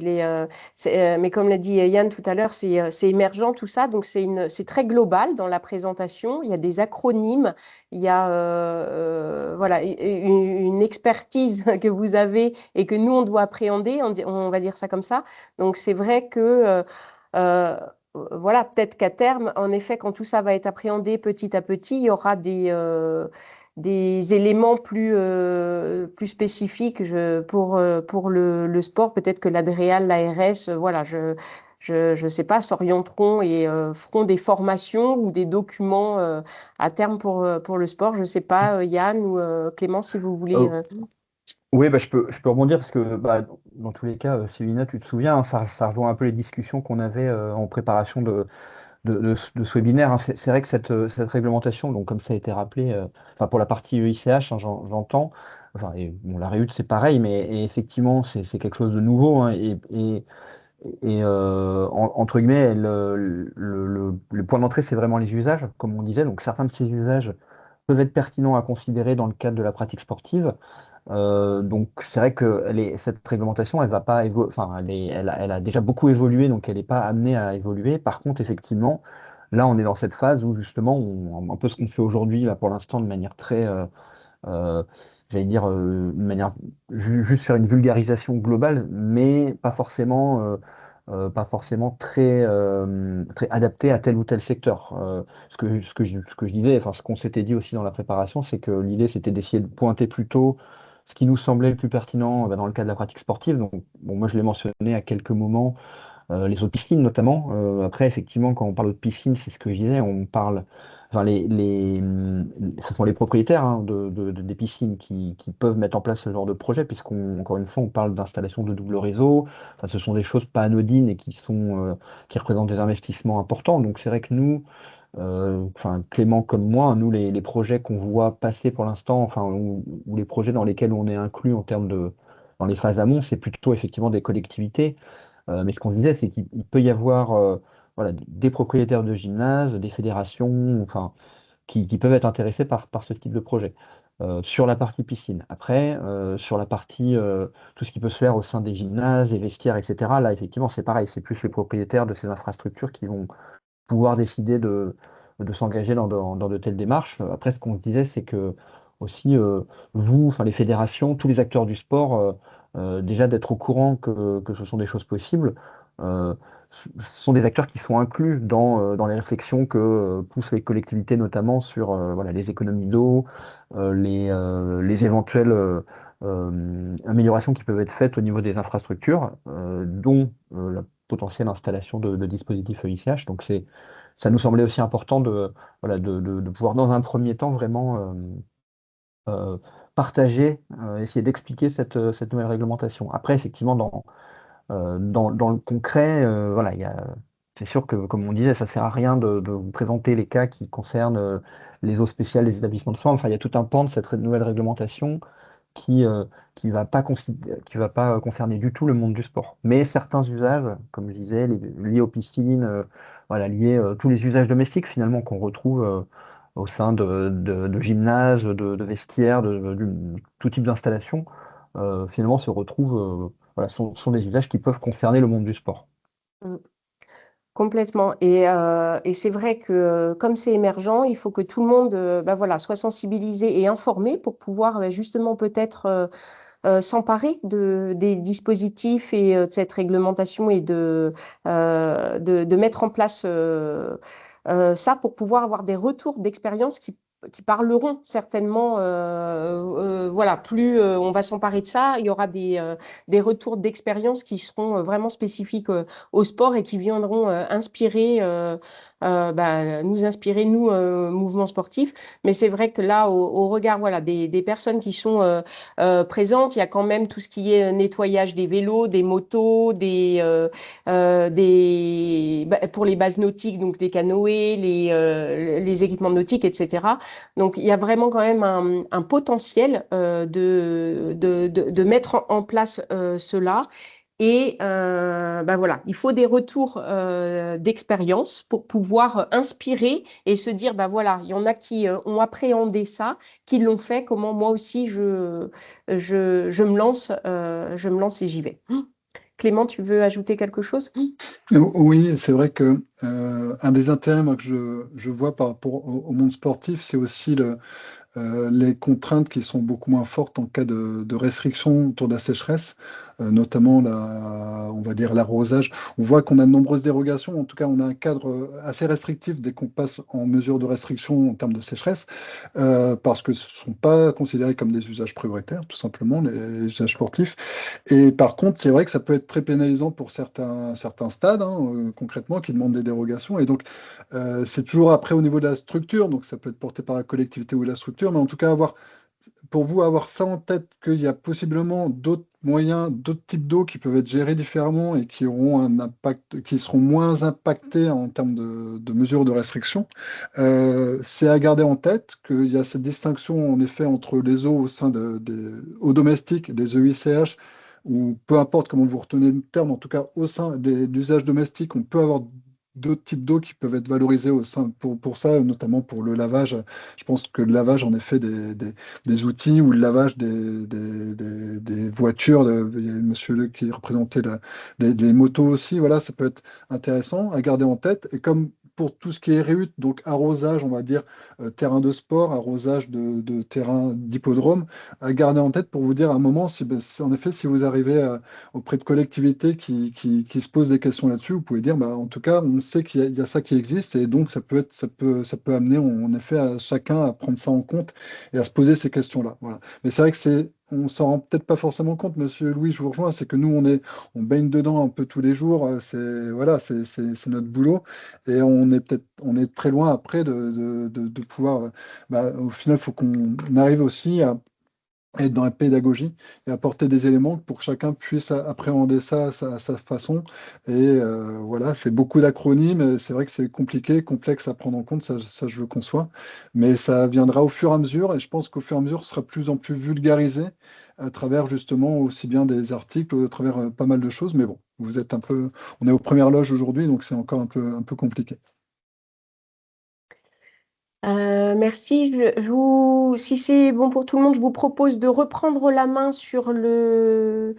mais comme l'a dit Yann tout à l'heure, c'est émergent tout ça, donc c'est très global dans la présentation. Il y a des acronymes, il y a voilà une expertise que vous avez et que nous on doit appréhender. On va dire ça comme ça. Donc c'est vrai que euh, voilà, peut-être qu'à terme, en effet, quand tout ça va être appréhendé petit à petit, il y aura des éléments plus spécifiques pour le sport. Peut-être que l'Adréal, l'ARS, voilà, je sais pas, s'orienteront et feront des formations ou des documents à terme pour le sport. Je sais pas, Yann ou Clément, si vous voulez. Euh, oui, bah, je peux rebondir parce que bah, dans tous les cas, Célina, tu te souviens, hein, ça rejoint un peu les discussions qu'on avait en préparation de ce webinaire, hein. C'est vrai que cette réglementation, donc comme ça a été rappelé, enfin pour la partie ICH, hein, j'entends, enfin, et, bon, la Réut c'est pareil, mais et effectivement c'est quelque chose de nouveau, hein, entre guillemets, le point d'entrée c'est vraiment les usages, comme on disait, donc certains de ces usages peuvent être pertinents à considérer dans le cadre de la pratique sportive. Donc c'est vrai que cette réglementation, elle va pas enfin, elle a déjà beaucoup évolué, donc elle n'est pas amenée à évoluer. Par contre, effectivement, là, on est dans cette phase où justement, un peu ce qu'on fait aujourd'hui, là, pour l'instant, de manière très, euh, j'allais dire, de manière juste faire une vulgarisation globale, mais pas forcément très adaptée à tel ou tel secteur. Ce que je disais, enfin, ce qu'on s'était dit aussi dans la préparation, c'est que l'idée, c'était d'essayer de pointer plutôt ce qui nous semblait le plus pertinent dans le cadre de la pratique sportive. Donc, bon, moi, je l'ai mentionné à quelques moments, les eaux de piscine notamment. Après, effectivement, quand on parle de piscine, c'est ce que je disais, on parle, enfin, ce sont les propriétaires, hein, des piscines qui peuvent mettre en place ce genre de projet, encore une fois, on parle d'installation de double réseau. Enfin, ce sont des choses pas anodines et qui représentent des investissements importants. Donc, c'est vrai que nous, enfin, Clément comme moi, nous, les projets qu'on voit passer pour l'instant, enfin, ou les projets dans lesquels on est inclus dans les phases amont, c'est plutôt effectivement des collectivités. Mais ce qu'on disait, c'est qu'il peut y avoir voilà, des propriétaires de gymnases, des fédérations, enfin, qui peuvent être intéressés par ce type de projet. Sur la partie piscine. Après, sur la partie, tout ce qui peut se faire au sein des gymnases, des vestiaires, etc., là, effectivement, c'est pareil, c'est plus les propriétaires de ces infrastructures qui vont pouvoir décider de s'engager dans de telles démarches. Après, ce qu'on se disait, c'est que aussi, vous, enfin les fédérations, tous les acteurs du sport, déjà d'être au courant que ce sont des choses possibles, euh, ce sont des acteurs qui sont inclus dans les réflexions que poussent les collectivités, notamment sur voilà, les économies d'eau, les éventuelles améliorations qui peuvent être faites au niveau des infrastructures, dont la potentielle installation de dispositifs EICH. Donc ça nous semblait aussi important voilà, de pouvoir, dans un premier temps, vraiment euh, partager, essayer d'expliquer cette nouvelle réglementation. Après, effectivement, dans le concret, voilà, c'est sûr que, comme on disait, ça sert à rien de vous présenter les cas qui concernent les eaux spéciales des établissements de soins. Enfin, il y a tout un pan de cette nouvelle réglementation qui qui va pas concerner du tout le monde du sport. Mais certains usages, comme je disais, liés aux piscines, voilà, liés tous les usages domestiques finalement qu'on retrouve au sein de gymnases, de vestiaires, tout type d'installation, finalement se retrouvent, voilà, sont des usages qui peuvent concerner le monde du sport. Mm. Complètement. Et c'est vrai que comme c'est émergent, il faut que tout le monde bah voilà, soit sensibilisé et informé pour pouvoir justement peut-être s'emparer des dispositifs et de cette réglementation et de mettre en place ça pour pouvoir avoir des retours d'expérience qui parleront certainement, voilà, plus on va s'emparer de ça, il y aura des retours d'expérience qui seront vraiment spécifiques au sport et qui viendront inspirer, bah, nous inspirer, nous, mouvements sportifs. Mais c'est vrai que là, au regard voilà, des personnes qui sont présentes, il y a quand même tout ce qui est nettoyage des vélos, des motos, pour les bases nautiques, donc des canoës, les équipements nautiques, etc. Donc, il y a vraiment quand même un potentiel de mettre en place cela. Et ben voilà, il faut des retours d'expérience pour pouvoir inspirer et se dire, ben voilà, il y en a qui ont appréhendé ça, qui l'ont fait, comment moi aussi je me lance et j'y vais. Clément, tu veux ajouter quelque chose? Oui, c'est vrai que un des intérêts moi, que je vois par rapport au monde sportif, c'est aussi les contraintes qui sont beaucoup moins fortes en cas de restriction autour de la sécheresse, notamment on va dire l'arrosage. On voit qu'on a de nombreuses dérogations, en tout cas on a un cadre assez restrictif dès qu'on passe en mesure de restriction en termes de sécheresse, parce que ce ne sont pas considérés comme des usages prioritaires, tout simplement, les usages sportifs. Et par contre, c'est vrai que ça peut être très pénalisant pour certains stades, hein, concrètement, qui demandent des dérogations. Et donc, c'est toujours après au niveau de la structure, donc ça peut être porté par la collectivité ou la structure, mais en tout cas, pour vous, avoir ça en tête, qu'il y a possiblement d'autres moyens, d'autres types d'eau qui peuvent être gérés différemment et qui auront un impact, qui seront moins impactés en termes de mesures de restriction. C'est à garder en tête qu'il y a cette distinction, en effet, entre les eaux au sein des eaux domestiques, des EICH, ou peu importe comment vous retenez le terme, en tout cas au sein des usages domestiques, on peut avoir d'autres types d'eau qui peuvent être valorisés pour ça, notamment pour le lavage. Je pense que le lavage, en effet, des outils ou le lavage des voitures. Il y a monsieur Le qui représentait les motos aussi. Voilà, ça peut être intéressant à garder en tête. Et comme pour tout ce qui est REUT, donc arrosage, on va dire, terrain de sport, arrosage de terrain d'hippodrome, à garder en tête pour vous dire à un moment, si, ben, en effet, si vous arrivez auprès de collectivités qui se posent des questions là-dessus, vous pouvez dire, bah, en tout cas, on sait il y a ça qui existe et donc ça peut amener en effet à chacun à prendre ça en compte et à se poser ces questions-là. Voilà. Mais c'est vrai que on s'en rend peut-être pas forcément compte, Monsieur Louis, je vous rejoins, c'est que nous, on baigne dedans un peu tous les jours, voilà, c'est notre boulot et on est très loin après de pouvoir, bah, au final, il faut qu'on arrive aussi à être dans la pédagogie et apporter des éléments pour que chacun puisse appréhender ça à sa façon. Et voilà, c'est beaucoup d'acronymes, c'est vrai que c'est compliqué, complexe à prendre en compte, ça je le conçois, mais ça viendra au fur et à mesure, et je pense qu'au fur et à mesure, ce sera de plus en plus vulgarisé à travers justement aussi bien des articles, à travers pas mal de choses, mais bon, vous êtes un peu, on est aux premières loges aujourd'hui, donc c'est encore un peu compliqué. Merci. Si c'est bon pour tout le monde, je vous propose de reprendre la main sur le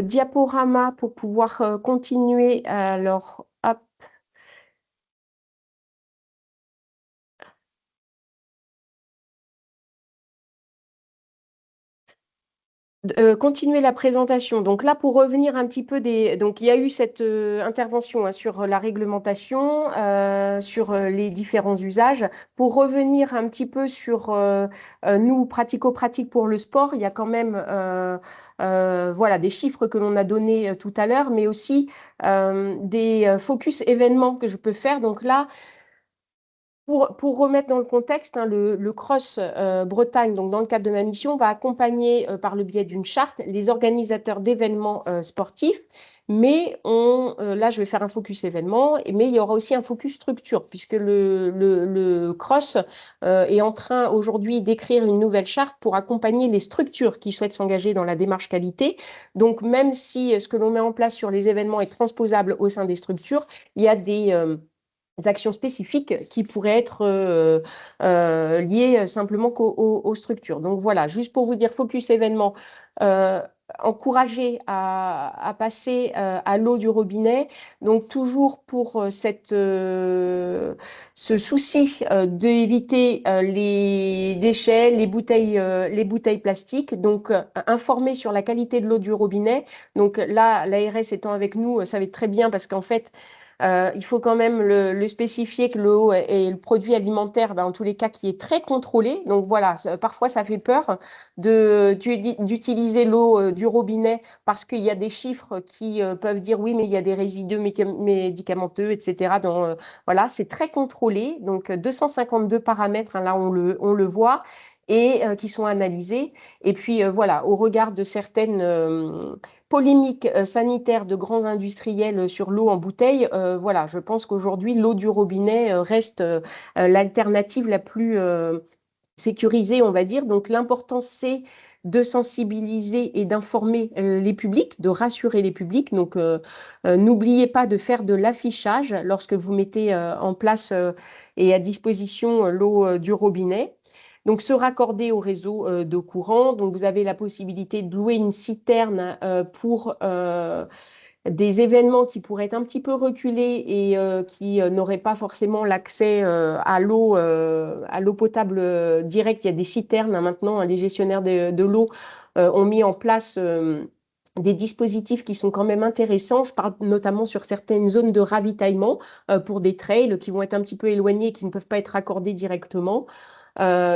diaporama pour pouvoir continuer. Alors, hop. Continuer la présentation. Donc là, pour revenir un petit peu donc il y a eu cette intervention sur la réglementation, sur les différents usages. Pour revenir un petit peu sur nous, pratico-pratiques pour le sport, il y a quand même voilà, des chiffres que l'on a donnés tout à l'heure, mais aussi des focus événements que je peux faire. Donc là, pour remettre dans le contexte, hein, le Cross Bretagne, donc dans le cadre de ma mission, va accompagner par le biais d'une charte les organisateurs d'événements sportifs. Mais là, je vais faire un focus événement, mais il y aura aussi un focus structure, puisque le Cross est en train aujourd'hui d'écrire une nouvelle charte pour accompagner les structures qui souhaitent s'engager dans la démarche qualité. Donc, même si ce que l'on met en place sur les événements est transposable au sein des structures, il y a des actions spécifiques qui pourraient être liées simplement aux structures. Donc voilà, juste pour vous dire, focus événement, encourager à passer à l'eau du robinet. Donc toujours pour ce souci d'éviter les déchets, les bouteilles plastiques. Donc informer sur la qualité de l'eau du robinet. Donc là, l'ARS étant avec nous, ça va être très bien parce qu'en fait, il faut quand même le spécifier que l'eau est le produit alimentaire, ben, en tous les cas, qui est très contrôlé. Donc voilà, parfois ça fait peur d'utiliser l'eau du robinet parce qu'il y a des chiffres qui peuvent dire oui, mais il y a des résidus médicamenteux, etc. Donc voilà, c'est très contrôlé. Donc 252 paramètres, hein, là on le voit et qui sont analysés. Et puis voilà, au regard de certaines polémiques sanitaires de grands industriels sur l'eau en bouteille, voilà, je pense qu'aujourd'hui, l'eau du robinet reste l'alternative la plus sécurisée, on va dire. Donc l'important, c'est de sensibiliser et d'informer les publics, de rassurer les publics. Donc n'oubliez pas de faire de l'affichage lorsque vous mettez en place et à disposition l'eau du robinet. Donc, se raccorder au réseau d'eau courant. Donc, vous avez la possibilité de louer une citerne pour des événements qui pourraient être un petit peu reculés et qui n'auraient pas forcément l'accès à l'eau potable directe. Il y a des citernes hein, maintenant, hein, les gestionnaires de l'eau ont mis en place des dispositifs qui sont quand même intéressants. Je parle notamment sur certaines zones de ravitaillement pour des trails qui vont être un petit peu éloignés et qui ne peuvent pas être raccordés directement.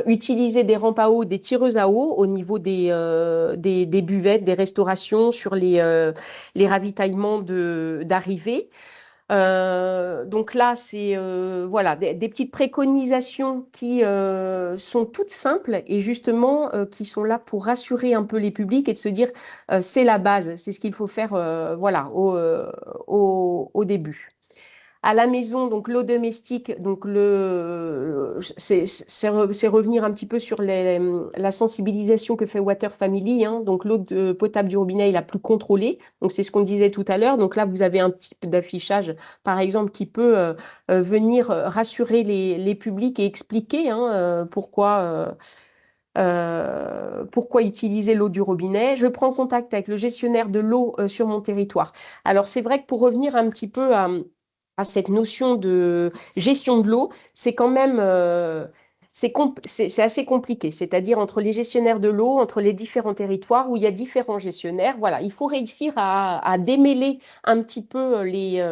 Utiliser des rampes à eau, des tireuses à eau au niveau des buvettes, des restaurations sur les ravitaillements d'arrivée. Donc là, c'est voilà, des petites préconisations qui sont toutes simples et justement qui sont là pour rassurer un peu les publics et de se dire c'est la base, c'est ce qu'il faut faire voilà, au début. À la maison, donc l'eau domestique, donc c'est revenir un petit peu sur la sensibilisation que fait Water Family, hein. Donc l'eau potable du robinet est la plus contrôlée. Donc c'est ce qu'on disait tout à l'heure. Donc là, vous avez un type d'affichage, par exemple, qui peut venir rassurer les publics et expliquer, hein, pourquoi utiliser l'eau du robinet. Je prends contact avec le gestionnaire de l'eau sur mon territoire. Alors c'est vrai que pour revenir un petit peu à cette notion de gestion de l'eau, c'est quand même c'est assez compliqué, c'est-à-dire entre les gestionnaires de l'eau, entre les différents territoires où il y a différents gestionnaires. Voilà, il faut réussir à démêler un petit peu les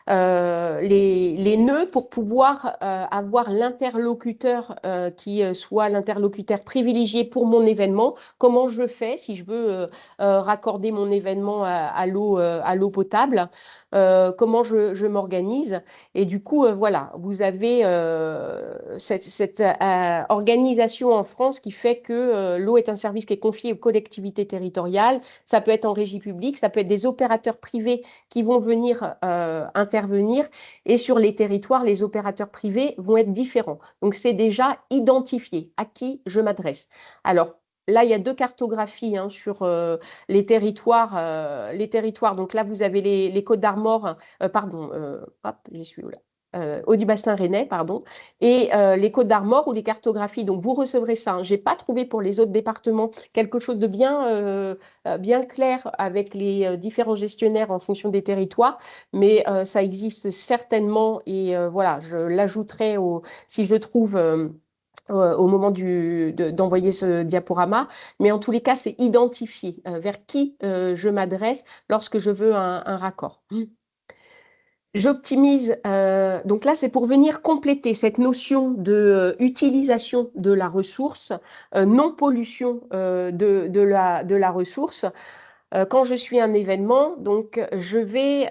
nœuds pour pouvoir avoir l'interlocuteur qui soit l'interlocuteur privilégié pour mon événement. Comment je fais si je veux raccorder mon événement à l'eau potable, comment je m'organise. Et du coup, voilà, vous avez cette organisation en France qui fait que l'eau est un service qui est confié aux collectivités territoriales. Ça peut être en régie publique, ça peut être des opérateurs privés qui vont venir intervenir. Et sur les territoires, les opérateurs privés vont être différents. Donc, c'est déjà identifié à qui je m'adresse. Alors, là, il y a 2 cartographies, hein, sur les territoires. Donc là, vous avez les Côtes d'Armor, pardon, hop, j'y suis où là? Haut du bassin rennais, pardon, et les Côtes d'Armor ou les cartographies. Donc, vous recevrez ça, hein. Je n'ai pas trouvé pour les autres départements quelque chose de bien clair avec les différents gestionnaires en fonction des territoires, mais ça existe certainement et voilà, je l'ajouterai si je trouve au moment d'envoyer ce diaporama. Mais en tous les cas, c'est identifier vers qui je m'adresse lorsque je veux un raccord. J'optimise, donc là c'est pour venir compléter cette notion de utilisation de la ressource, non pollution de la ressource. Quand je suis un événement, donc je vais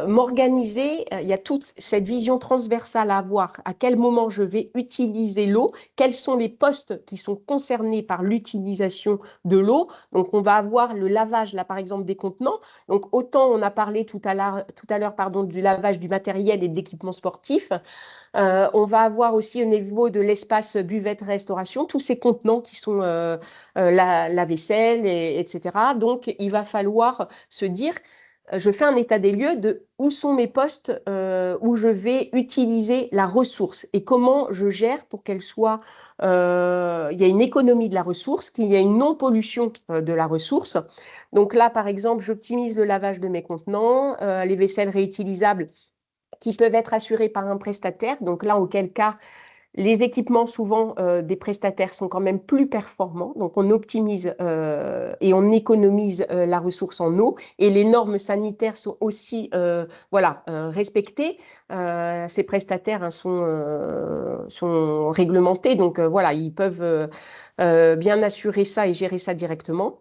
m'organiser. Il y a toute cette vision transversale à avoir. À quel moment je vais utiliser l'eau? Quels sont les postes qui sont concernés par l'utilisation de l'eau? Donc, on va avoir le lavage, là, par exemple, des contenants. Donc, autant on a parlé tout à l'heure, pardon, du lavage du matériel et de l'équipement sportif. On va avoir aussi au niveau de l'espace buvette-restauration, tous ces contenants qui sont la vaisselle, etc. Donc, il va falloir se dire, je fais un état des lieux de où sont mes postes où je vais utiliser la ressource et comment je gère pour qu'elle soit, il y a une économie de la ressource, qu'il y a une non-pollution de la ressource. Donc là, par exemple, j'optimise le lavage de mes contenants, les vaisselles réutilisables qui peuvent être assurés par un prestataire. Donc là, auquel cas, les équipements souvent des prestataires sont quand même plus performants. Donc on optimise et on économise la ressource en eau. Et les normes sanitaires sont aussi respectées. Ces prestataires, hein, sont réglementés. Donc voilà, ils peuvent bien assurer ça et gérer ça directement.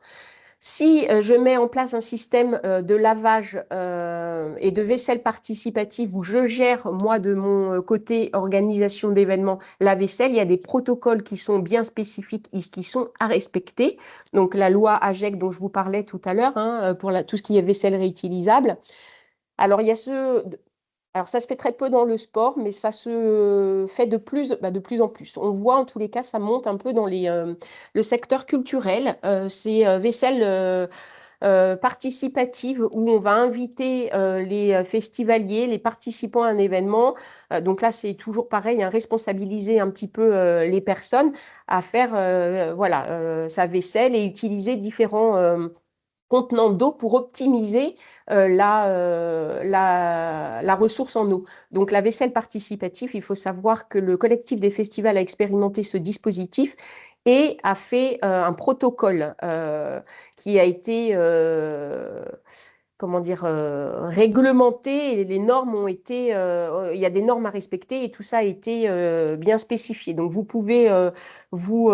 Si je mets en place un système de lavage et de vaisselle participative où je gère, moi, de mon côté, organisation d'événements, la vaisselle, il y a des protocoles qui sont bien spécifiques et qui sont à respecter. Donc, la loi AGEC dont je vous parlais tout à l'heure, hein, pour tout ce qui est vaisselle réutilisable. Alors, il y a alors, ça se fait très peu dans le sport, mais ça se fait de plus en plus. On voit, en tous les cas, ça monte un peu dans le secteur culturel. C'est vaisselle participative où on va inviter les festivaliers, les participants à un événement. Donc là, c'est toujours pareil, hein, responsabiliser un petit peu les personnes à faire sa vaisselle et utiliser différents contenant d'eau pour optimiser la ressource en eau. Donc la vaisselle participative, il faut savoir que le collectif des festivals a expérimenté ce dispositif et a fait un protocole qui a été réglementé et les normes ont été, il y a des normes à respecter et tout ça a été bien spécifié. Donc vous pouvez vous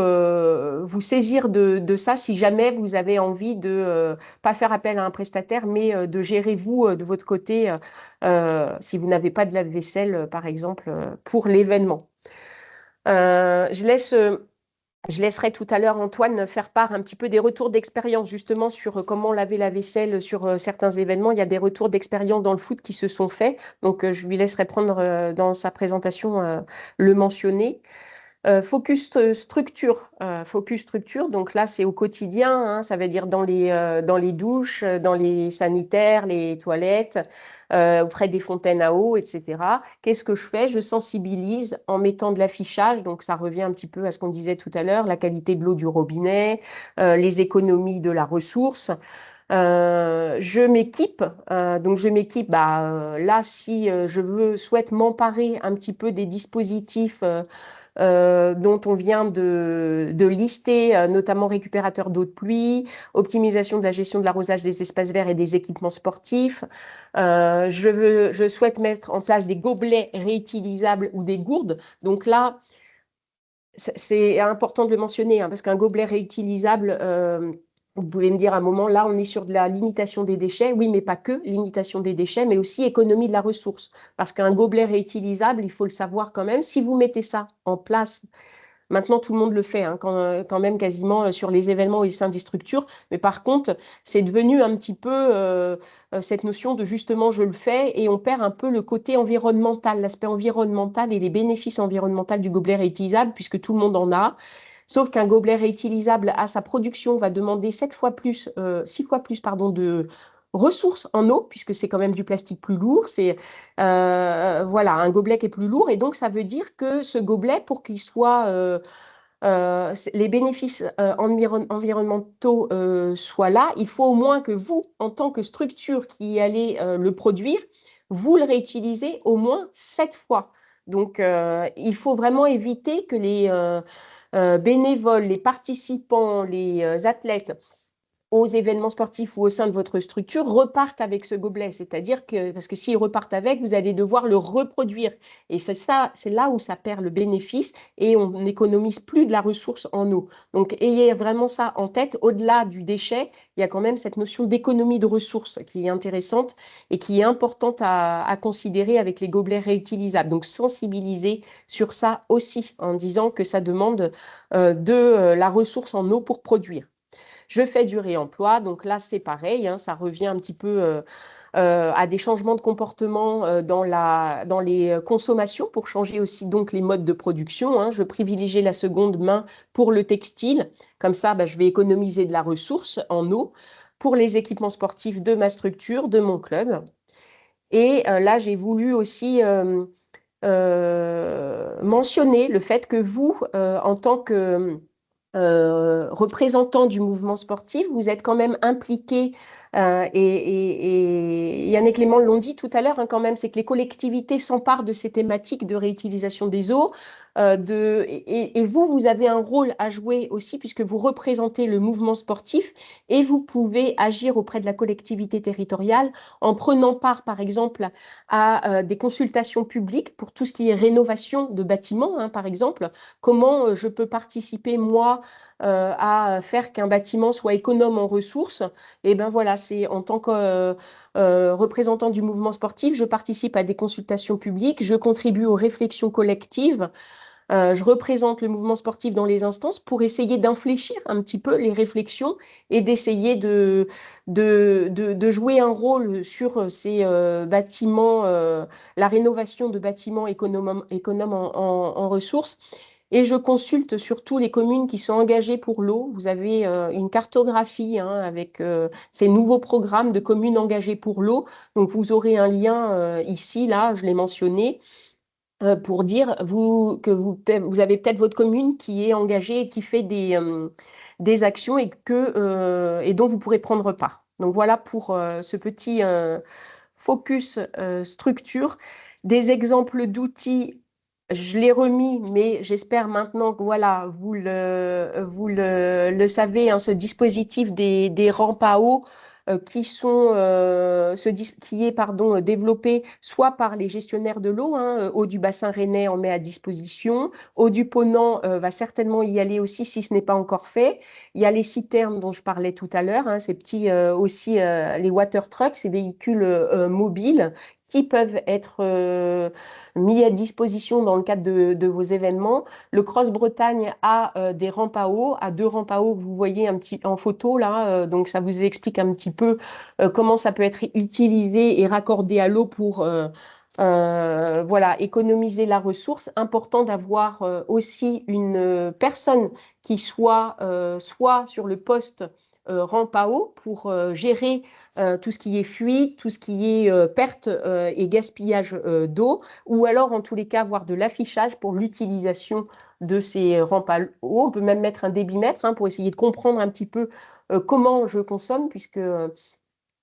saisir de ça si jamais vous avez envie de pas faire appel à un prestataire, mais de gérer vous de votre côté si vous n'avez pas de lave-vaisselle, par exemple, pour l'événement. Je laisse Je laisserai tout à l'heure Antoine faire part un petit peu des retours d'expérience justement sur comment laver la vaisselle sur certains événements. Il y a des retours d'expérience dans le foot qui se sont faits. Donc, je lui laisserai prendre dans sa présentation le mentionner. Focus structure. Donc là, c'est au quotidien, hein, ça veut dire dans les douches, dans les sanitaires, les toilettes, auprès des fontaines à eau, etc. Qu'est-ce que je fais? Je sensibilise en mettant de l'affichage. Donc ça revient un petit peu à ce qu'on disait tout à l'heure, la qualité de l'eau du robinet, les économies de la ressource. Je m'équipe, donc je m'équipe. Là, si souhaite m'emparer un petit peu des dispositifs dont on vient de lister, notamment récupérateur d'eau de pluie, optimisation de la gestion de l'arrosage des espaces verts et des équipements sportifs. Je souhaite mettre en place des gobelets réutilisables ou des gourdes. Donc là, c'est important de le mentionner, hein, parce qu'un gobelet réutilisable, vous pouvez me dire à un moment, là, on est sur de la limitation des déchets. Oui, mais pas que limitation des déchets, mais aussi économie de la ressource. Parce qu'un gobelet réutilisable, il faut le savoir quand même, si vous mettez ça en place. Maintenant, tout le monde le fait, hein, quand même quasiment sur les événements au sein des structures. Mais par contre, c'est devenu un petit peu cette notion de justement je le fais et on perd un peu le côté environnemental, l'aspect environnemental et les bénéfices environnementaux du gobelet réutilisable puisque tout le monde en a. Sauf qu'un gobelet réutilisable à sa production va demander 6 fois plus pardon, de ressources en eau, puisque c'est quand même du plastique plus lourd. C'est voilà, un gobelet qui est plus lourd. Et donc, ça veut dire que ce gobelet, pour qu'il soit les bénéfices environnementaux soient là, il faut au moins que vous, en tant que structure qui allez le produire, vous le réutilisez au moins 7 fois. Donc, il faut vraiment éviter que les bénévoles, les participants, les athlètes aux événements sportifs ou au sein de votre structure repartent avec ce gobelet. C'est-à-dire que, parce que s'ils repartent avec, vous allez devoir le reproduire. Et c'est ça, c'est là où ça perd le bénéfice et on n'économise plus de la ressource en eau. Donc, ayez vraiment ça en tête. Au-delà du déchet, il y a quand même cette notion d'économie de ressources qui est intéressante et qui est importante à considérer avec les gobelets réutilisables. Donc, sensibiliser sur ça aussi en disant que ça demande de la ressource en eau pour produire. Je fais du réemploi, donc là c'est pareil, hein, ça revient un petit peu à des changements de comportement dans les consommations pour changer aussi donc les modes de production, hein. Je privilégie la seconde main pour le textile, comme ça je vais économiser de la ressource en eau pour les équipements sportifs de ma structure, de mon club. Et là j'ai voulu aussi mentionner le fait que vous, en tant que représentant du mouvement sportif, vous êtes quand même impliqué, et Yann et Clément l'ont dit tout à l'heure, hein, quand même, c'est que les collectivités s'emparent de ces thématiques de réutilisation des eaux. Et vous, vous avez un rôle à jouer aussi puisque vous représentez le mouvement sportif et vous pouvez agir auprès de la collectivité territoriale en prenant part, par exemple, à des consultations publiques pour tout ce qui est rénovation de bâtiments, hein, par exemple. Comment je peux participer, moi, à faire qu'un bâtiment soit économe en ressources? Et ben voilà, c'est en tant que représentant du mouvement sportif, je participe à des consultations publiques, je contribue aux réflexions collectives. Je représente le mouvement sportif dans les instances pour essayer d'infléchir un petit peu les réflexions et d'essayer de jouer un rôle sur ces bâtiments, la rénovation de bâtiments économes en ressources. Et je consulte surtout les communes qui sont engagées pour l'eau. Vous avez une cartographie, hein, avec ces nouveaux programmes de communes engagées pour l'eau. Donc vous aurez un lien ici, là, je l'ai mentionné pour dire que vous avez peut-être votre commune qui est engagée et qui fait des actions et dont vous pourrez prendre part. Donc voilà pour ce petit focus structure. Des exemples d'outils, je l'ai remis, mais j'espère maintenant que voilà, vous le savez, hein, ce dispositif des rampes à eau qui est pardon, développé soit par les gestionnaires de l'eau, hein, Eau du bassin rennais en met à disposition, Eau du Ponant va certainement y aller aussi si ce n'est pas encore fait. Il y a les citernes dont je parlais tout à l'heure, hein, ces petits aussi les water trucks, ces véhicules mobiles qui peuvent être mis à disposition dans le cadre de vos événements. Le Cross Bretagne a des rampes à eau, a 2 rampes à eau que vous voyez un petit en photo là, donc ça vous explique un petit peu comment ça peut être utilisé et raccordé à l'eau pour voilà, économiser la ressource. Important d'avoir aussi une personne qui soit soit sur le poste rampe à eau pour gérer tout ce qui est fuite, tout ce qui est perte et gaspillage d'eau, ou alors en tous les cas avoir de l'affichage pour l'utilisation de ces rampes à eau. On peut même mettre un débitmètre pour essayer de comprendre un petit peu comment je consomme, puisque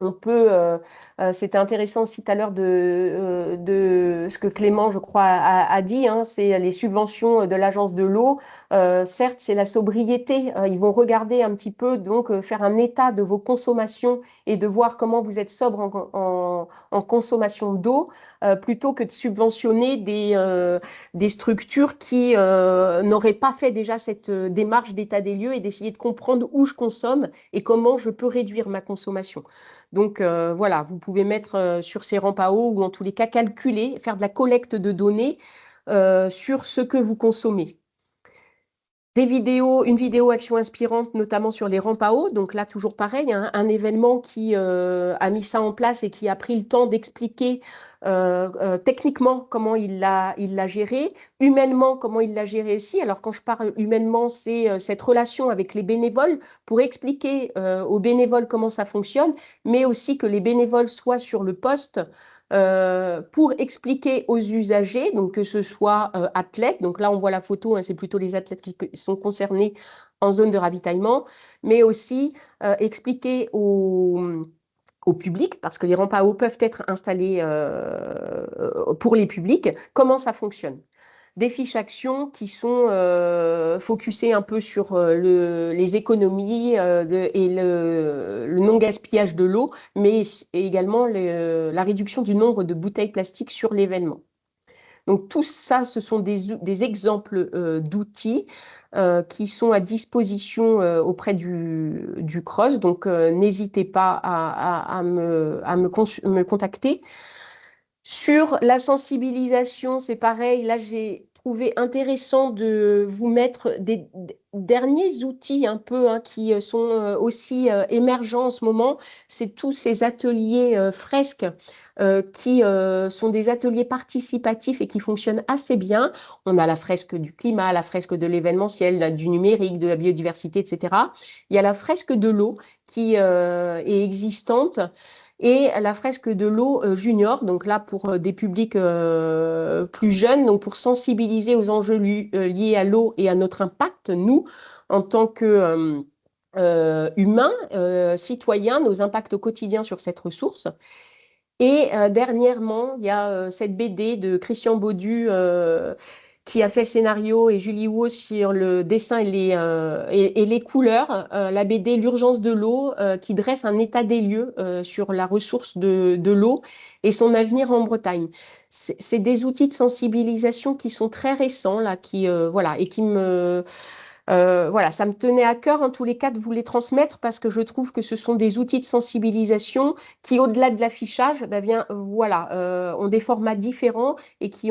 on peut, c'était intéressant aussi tout à l'heure de ce que Clément, je crois, a dit, c'est les subventions de l'agence de l'eau. Certes, c'est la sobriété. Ils vont regarder un petit peu, donc faire un état de vos consommations et de voir comment vous êtes sobre en consommation d'eau, plutôt que de subventionner des structures qui n'auraient pas fait déjà cette démarche d'état des lieux et d'essayer de comprendre où je consomme et comment je peux réduire ma consommation. Donc voilà, vous pouvez mettre sur ces rampes à eau ou en tous les cas calculer, faire de la collecte de données sur ce que vous consommez. Des vidéos, une vidéo action inspirante, notamment sur les rampes à eau. Donc là, toujours pareil, un événement qui a mis ça en place et qui a pris le temps d'expliquer techniquement comment il l'a géré, humainement comment il l'a géré aussi. Alors quand je parle humainement, c'est cette relation avec les bénévoles pour expliquer aux bénévoles comment ça fonctionne, mais aussi que les bénévoles soient sur le poste pour expliquer aux usagers, donc que ce soit athlètes, donc là on voit la photo, c'est plutôt les athlètes qui sont concernés en zone de ravitaillement, mais aussi expliquer au public, parce que les rampes à eau peuvent être installées pour les publics, comment ça fonctionne. Des fiches actions qui sont focusées un peu sur les économies et le non-gaspillage de l'eau, mais également la réduction du nombre de bouteilles plastiques sur l'événement. Donc tout ça, ce sont des exemples d'outils qui sont à disposition auprès du CROSS. Donc n'hésitez pas à me contacter. Sur la sensibilisation, c'est pareil. Là, j'ai trouvé intéressant de vous mettre des derniers outils un peu qui sont aussi émergents en ce moment. C'est tous ces ateliers fresques qui sont des ateliers participatifs et qui fonctionnent assez bien. On a la fresque du climat, la fresque de l'événementiel, du numérique, de la biodiversité, etc. Il y a la fresque de l'eau qui est existante et la fresque de l'eau junior, donc là pour des publics plus jeunes, donc pour sensibiliser aux enjeux liés à l'eau et à notre impact, nous, en tant que humains, citoyens, nos impacts au quotidien sur cette ressource. Et dernièrement, il y a cette BD de Christian Baudu qui a fait le scénario et Julie Wo sur le dessin et les couleurs. La BD L'urgence de l'eau qui dresse un état des lieux sur la ressource de l'eau et son avenir en Bretagne. C'est des outils de sensibilisation qui sont très récents là, voilà, et qui voilà, ça me tenait à cœur en tous les cas de vous les transmettre parce que je trouve que ce sont des outils de sensibilisation qui, au-delà de l'affichage, voilà, ont des formats différents et qui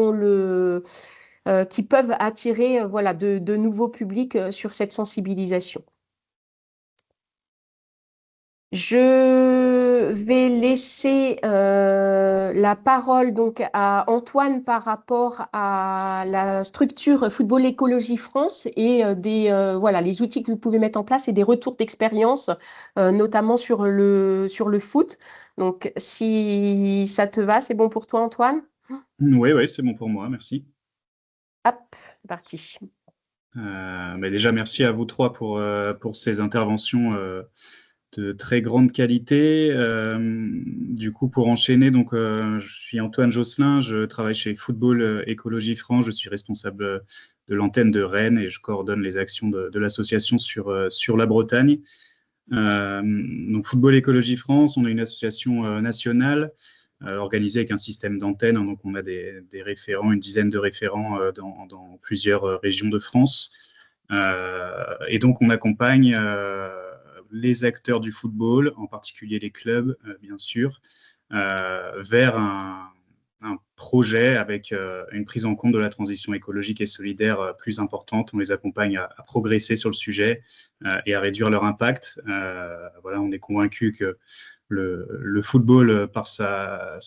peuvent attirer voilà, de nouveaux publics sur cette sensibilisation. Je vais laisser la parole donc à Antoine par rapport à la structure Football Écologie France et voilà, les outils que vous pouvez mettre en place et des retours d'expérience, notamment sur le foot. Donc, si ça te va, c'est bon pour toi, Antoine? Oui, c'est bon pour moi, merci. Hop, c'est parti. Mais déjà, merci à vous trois pour ces interventions de très grande qualité. Du coup, pour enchaîner, donc, je suis Antoine Josselin, je travaille chez Football Écologie France, je suis responsable de l'antenne de Rennes et je coordonne les actions de l'association sur la Bretagne. Donc, Football Écologie France, on est une association nationale organisée avec un système d'antennes, donc on a des référents, une dizaine de référents dans plusieurs régions de France. Et donc, on accompagne les acteurs du football, en particulier les clubs, bien sûr, vers un projet avec une prise en compte de la transition écologique et solidaire plus importante. On les accompagne à progresser sur le sujet et à réduire leur impact. Voilà, on est convaincu que le football, par sa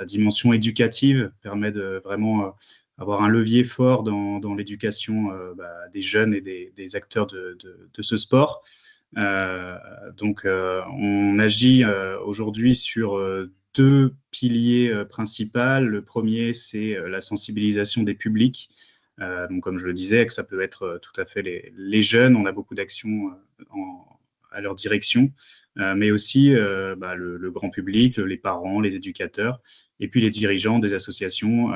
dimension éducative, permet de vraiment avoir un levier fort dans l'éducation des jeunes et des acteurs de ce sport. Donc, on agit aujourd'hui sur deux piliers principaux. Le premier, c'est la sensibilisation des publics. Donc, comme je le disais, que ça peut être tout à fait les jeunes. On a beaucoup d'actions à leur direction, mais aussi le grand public, les parents, les éducateurs, et puis les dirigeants des associations.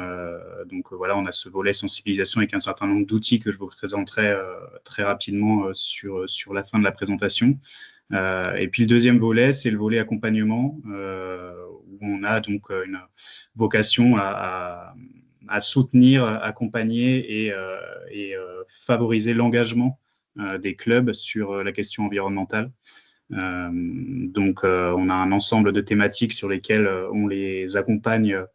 Donc voilà, on a ce volet sensibilisation avec un certain nombre d'outils que je vous présenterai très rapidement sur la fin de la présentation. Et puis le deuxième volet, c'est le volet accompagnement, où on a donc une vocation à soutenir, accompagner et favoriser l'engagement des clubs sur la question environnementale. Donc, on a un ensemble de thématiques sur lesquelles on les accompagne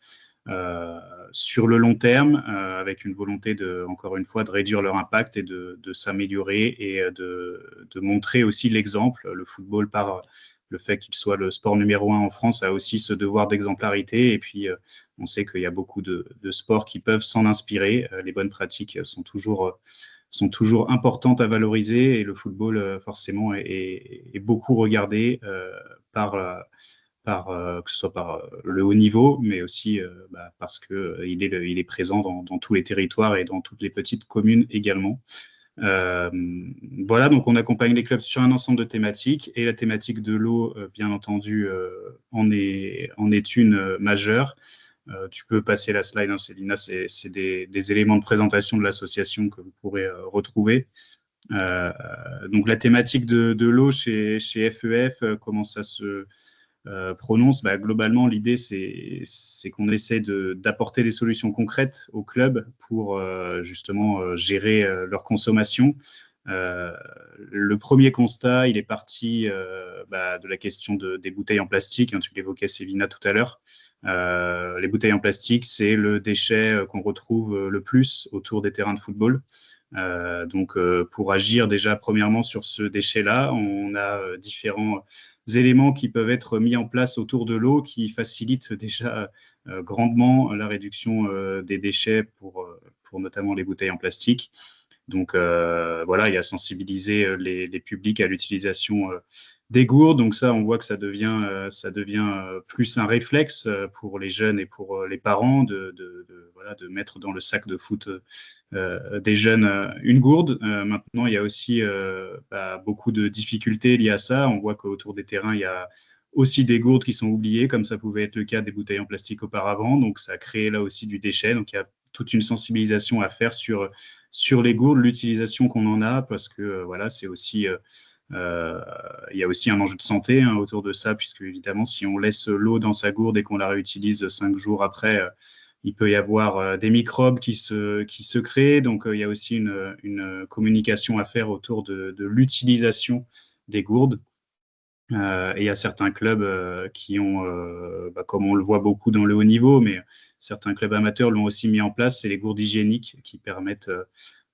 sur le long terme, avec une volonté encore une fois, de réduire leur impact et de s'améliorer et de montrer aussi l'exemple. Le football, par le fait qu'il soit le sport numéro 1 en France, a aussi ce devoir d'exemplarité. Et puis, on sait qu'il y a beaucoup de sports qui peuvent s'en inspirer. Les bonnes pratiques sont toujours importantes à valoriser, et le football, forcément, est beaucoup regardé que ce soit par le haut niveau, mais aussi parce qu'il est présent dans tous les territoires et dans toutes les petites communes également. Voilà, donc on accompagne les clubs sur un ensemble de thématiques, et la thématique de l'eau, bien entendu, en est une majeure. Tu peux passer la slide, hein, Célina, c'est des éléments de présentation de l'association que vous pourrez retrouver. Donc la thématique de l'eau chez FEF, comment ça se prononce, globalement, l'idée, c'est qu'on essaie d'apporter des solutions concrètes aux clubs pour justement gérer leur consommation. Le premier constat, il est parti de la question des bouteilles en plastique, hein, tu l'évoquais, Célina, tout à l'heure. Les bouteilles en plastique, c'est le déchet qu'on retrouve le plus autour des terrains de football. Donc, pour agir déjà premièrement sur ce déchet-là, on a différents éléments qui peuvent être mis en place autour de l'eau, qui facilitent déjà grandement la réduction des déchets pour notamment les bouteilles en plastique. Donc voilà, il y a sensibiliser les publics à l'utilisation des gourdes. Donc ça, on voit que ça devient plus un réflexe pour les jeunes et pour les parents de mettre dans le sac de foot des jeunes une gourde. Maintenant, il y a aussi beaucoup de difficultés liées à ça. On voit qu'autour des terrains, il y a aussi des gourdes qui sont oubliées, comme ça pouvait être le cas des bouteilles en plastique auparavant. Donc ça crée là aussi du déchet. Donc il y a toute une sensibilisation à faire sur les gourdes, l'utilisation qu'on en a, parce que voilà, c'est aussi il y a aussi un enjeu de santé, hein, autour de ça, puisque évidemment, si on laisse l'eau dans sa gourde et qu'on la réutilise 5 jours après, il peut y avoir des microbes qui se créent. Donc, il y a aussi une communication à faire autour de l'utilisation des gourdes. Et il y a certains clubs qui ont, comme on le voit beaucoup dans le haut niveau, mais certains clubs amateurs l'ont aussi mis en place, c'est les gourdes hygiéniques qui permettent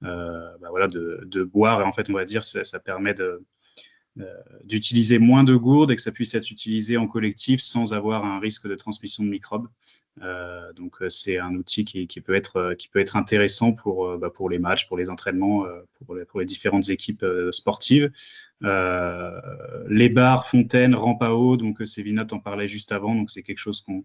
de boire. Et en fait, on va dire, ça permet d'utiliser moins de gourdes et que ça puisse être utilisé en collectif sans avoir un risque de transmission de microbes. Donc, c'est un outil qui peut être intéressant pour les matchs, pour les entraînements, pour les différentes équipes sportives. Les bars, fontaines, rampes à eau, donc Sévina t'en parlait juste avant, donc c'est quelque chose qu'on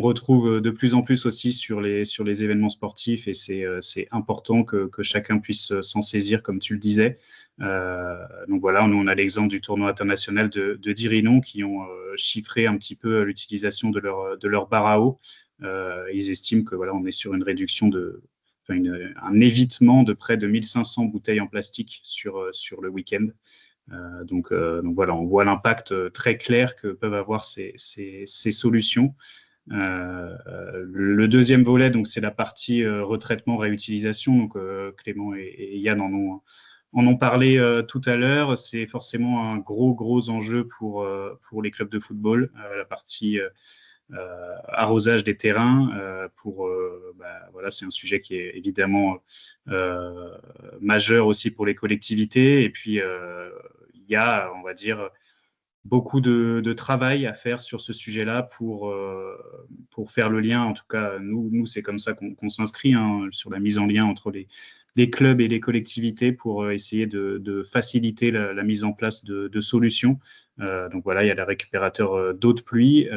retrouve de plus en plus aussi sur les événements sportifs, et c'est important que chacun puisse s'en saisir, comme tu le disais. Donc voilà, on a l'exemple du tournoi international de Dirinon, qui ont chiffré un petit peu l'utilisation de leur bar à eau. Ils estiment que voilà, on est sur une réduction un évitement de près de 1500 bouteilles en plastique sur le week-end. Donc voilà, on voit l'impact très clair que peuvent avoir ces solutions. Le deuxième volet, donc, c'est la partie retraitement, réutilisation. Donc Clément et Yann en ont parlé tout à l'heure. C'est forcément un gros enjeu pour les clubs de football, la partie arrosage des terrains. Voilà, c'est un sujet qui est évidemment majeur aussi pour les collectivités. Et puis, il y a, on va dire, beaucoup de travail à faire sur ce sujet-là pour faire le lien. En tout cas, nous c'est comme ça qu'on s'inscrit sur la mise en lien entre les clubs et les collectivités pour essayer de faciliter la mise en place de solutions. Donc voilà, il y a les récupérateurs d'eau de pluie.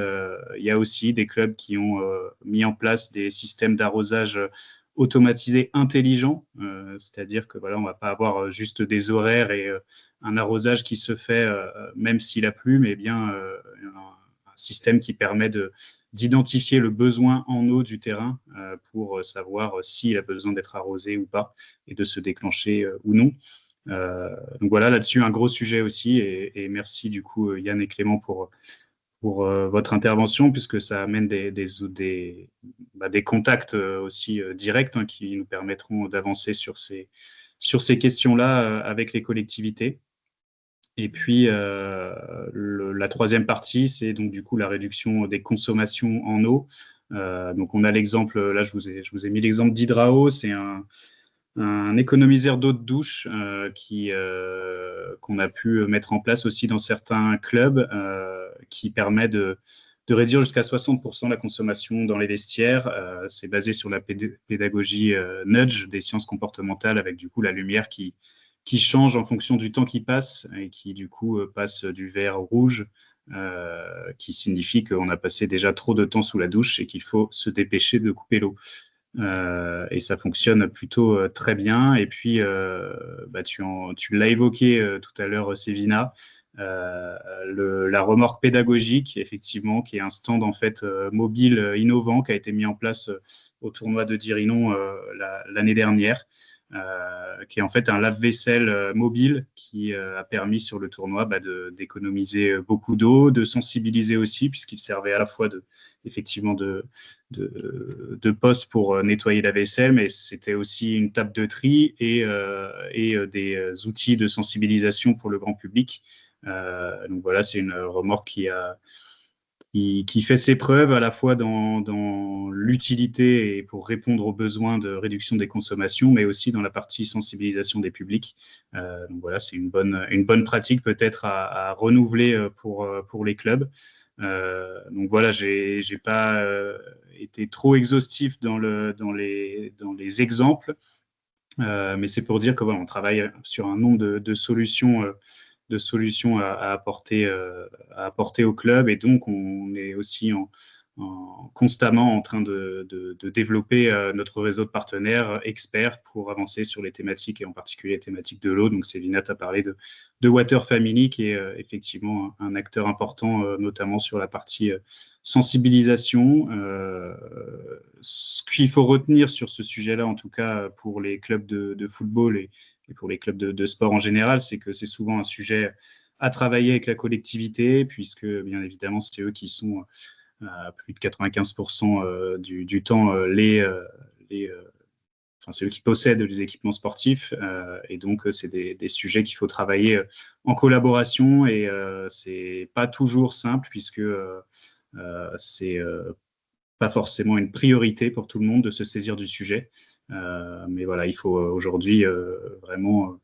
Il y a aussi des clubs qui ont mis en place des systèmes d'arrosage automatisés intelligents, c'est-à-dire que voilà, on ne va pas avoir juste des horaires et un arrosage qui se fait même s'il a plu, mais bien un système qui permet d'identifier le besoin en eau du terrain pour savoir s'il a besoin d'être arrosé ou pas et de se déclencher ou non. Donc voilà, là-dessus, un gros sujet aussi. Et merci du coup, Yann et Clément, pour votre intervention, puisque ça amène des contacts aussi directs qui nous permettront d'avancer sur ces questions-là avec les collectivités. Et puis, la troisième partie, c'est donc du coup la réduction des consommations en eau. Donc, on a l'exemple, là, je vous ai mis l'exemple d'Hydrao, c'est un économiseur d'eau de douche qu'on a pu mettre en place aussi dans certains clubs, qui permet de réduire jusqu'à 60% la consommation dans les vestiaires. C'est basé sur la pédagogie nudge des sciences comportementales, avec du coup la lumière qui change en fonction du temps qui passe et qui du coup passe du vert au rouge, qui signifie qu'on a passé déjà trop de temps sous la douche et qu'il faut se dépêcher de couper l'eau. Et ça fonctionne plutôt très bien. Et puis, tu l'as évoqué tout à l'heure, Sévina, la remorque pédagogique, effectivement, qui est un stand en fait mobile innovant qui a été mis en place au tournoi de Dirinon l'année dernière. Qui est en fait un lave-vaisselle mobile qui a permis sur le tournoi d'économiser beaucoup d'eau, de sensibiliser aussi, puisqu'il servait à la fois effectivement de poste pour nettoyer la vaisselle, mais c'était aussi une table de tri et des outils de sensibilisation pour le grand public. Donc voilà, c'est une remorque qui fait ses preuves à la fois dans l'utilité et pour répondre aux besoins de réduction des consommations, mais aussi dans la partie sensibilisation des publics. Donc voilà, c'est une bonne pratique peut-être à renouveler pour les clubs. Donc voilà, j'ai pas été trop exhaustif dans les exemples, mais c'est pour dire que voilà, on travaille sur un nombre de solutions à apporter au club, et donc on est aussi constamment en train de développer notre réseau de partenaires experts pour avancer sur les thématiques, et en particulier les thématiques de l'eau. Donc Sévina a parlé de Water Family, qui est effectivement un acteur important, notamment sur la partie sensibilisation. Ce qu'il faut retenir sur ce sujet-là, en tout cas pour les clubs de football et pour les clubs de sport en général, c'est que c'est souvent un sujet à travailler avec la collectivité, puisque bien évidemment, c'est eux qui sont à plus de 95% du temps c'est eux qui possèdent les équipements sportifs, et donc c'est des sujets qu'il faut travailler en collaboration, et c'est pas toujours simple, puisque c'est pas forcément une priorité pour tout le monde de se saisir du sujet. Mais voilà, il faut aujourd'hui vraiment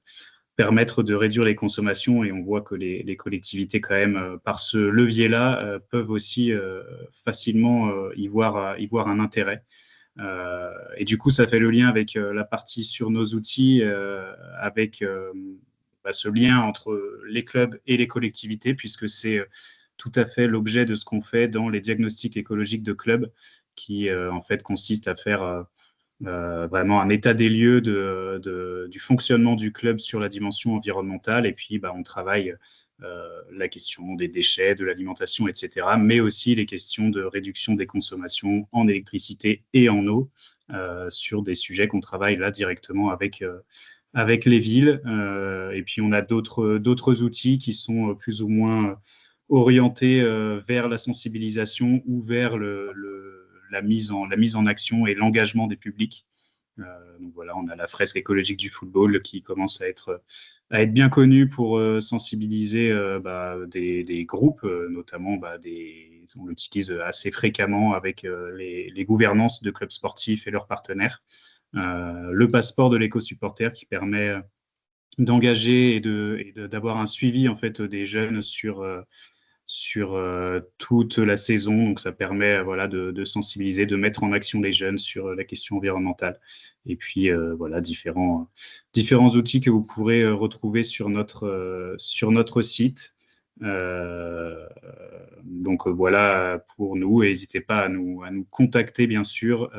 permettre de réduire les consommations, et on voit que les collectivités, quand même, par ce levier-là, peuvent aussi facilement y voir un intérêt. Et du coup, ça fait le lien avec la partie sur nos outils, avec ce lien entre les clubs et les collectivités, puisque c'est tout à fait l'objet de ce qu'on fait dans les diagnostics écologiques de clubs, qui en fait consiste à faire vraiment un état des lieux du fonctionnement du club sur la dimension environnementale. Et puis on travaille la question des déchets, de l'alimentation, etc., mais aussi les questions de réduction des consommations en électricité et en eau, sur des sujets qu'on travaille là directement avec les villes. Et puis on a d'autres outils qui sont plus ou moins orientés vers la sensibilisation ou vers la mise en action et l'engagement des publics. Donc voilà, on a la fresque écologique du football qui commence à être bien connue pour sensibiliser des groupes, notamment des on l'utilise assez fréquemment avec les gouvernances de clubs sportifs et leurs partenaires. Le passeport de l'éco-supporter qui permet d'engager et d'avoir un suivi en fait des jeunes sur toute la saison. Donc, ça permet voilà, de sensibiliser, de mettre en action les jeunes sur la question environnementale. Et puis, voilà, différents outils que vous pourrez retrouver sur notre site. Donc, voilà pour nous. Et n'hésitez pas à nous contacter, bien sûr,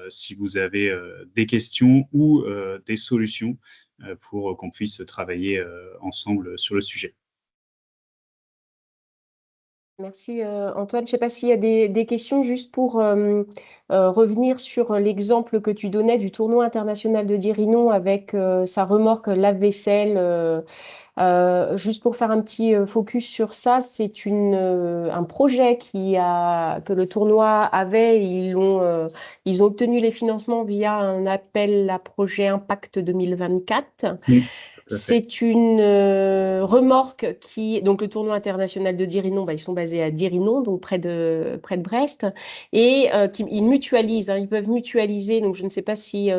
si vous avez des questions ou des solutions pour qu'on puisse travailler ensemble sur le sujet. Merci Antoine. Je ne sais pas s'il y a des questions juste pour revenir sur l'exemple que tu donnais du tournoi international de Dirinon avec sa remorque lave-vaisselle. Juste pour faire un petit focus sur ça, c'est un projet que le tournoi avait. Ils ont obtenu les financements via un appel à projet Impact 2024. C'est une remorque donc le tournoi international de Dirinon, ils sont basés à Dirinon, donc près de Brest, et ils mutualisent, ils peuvent mutualiser. Donc je ne sais pas si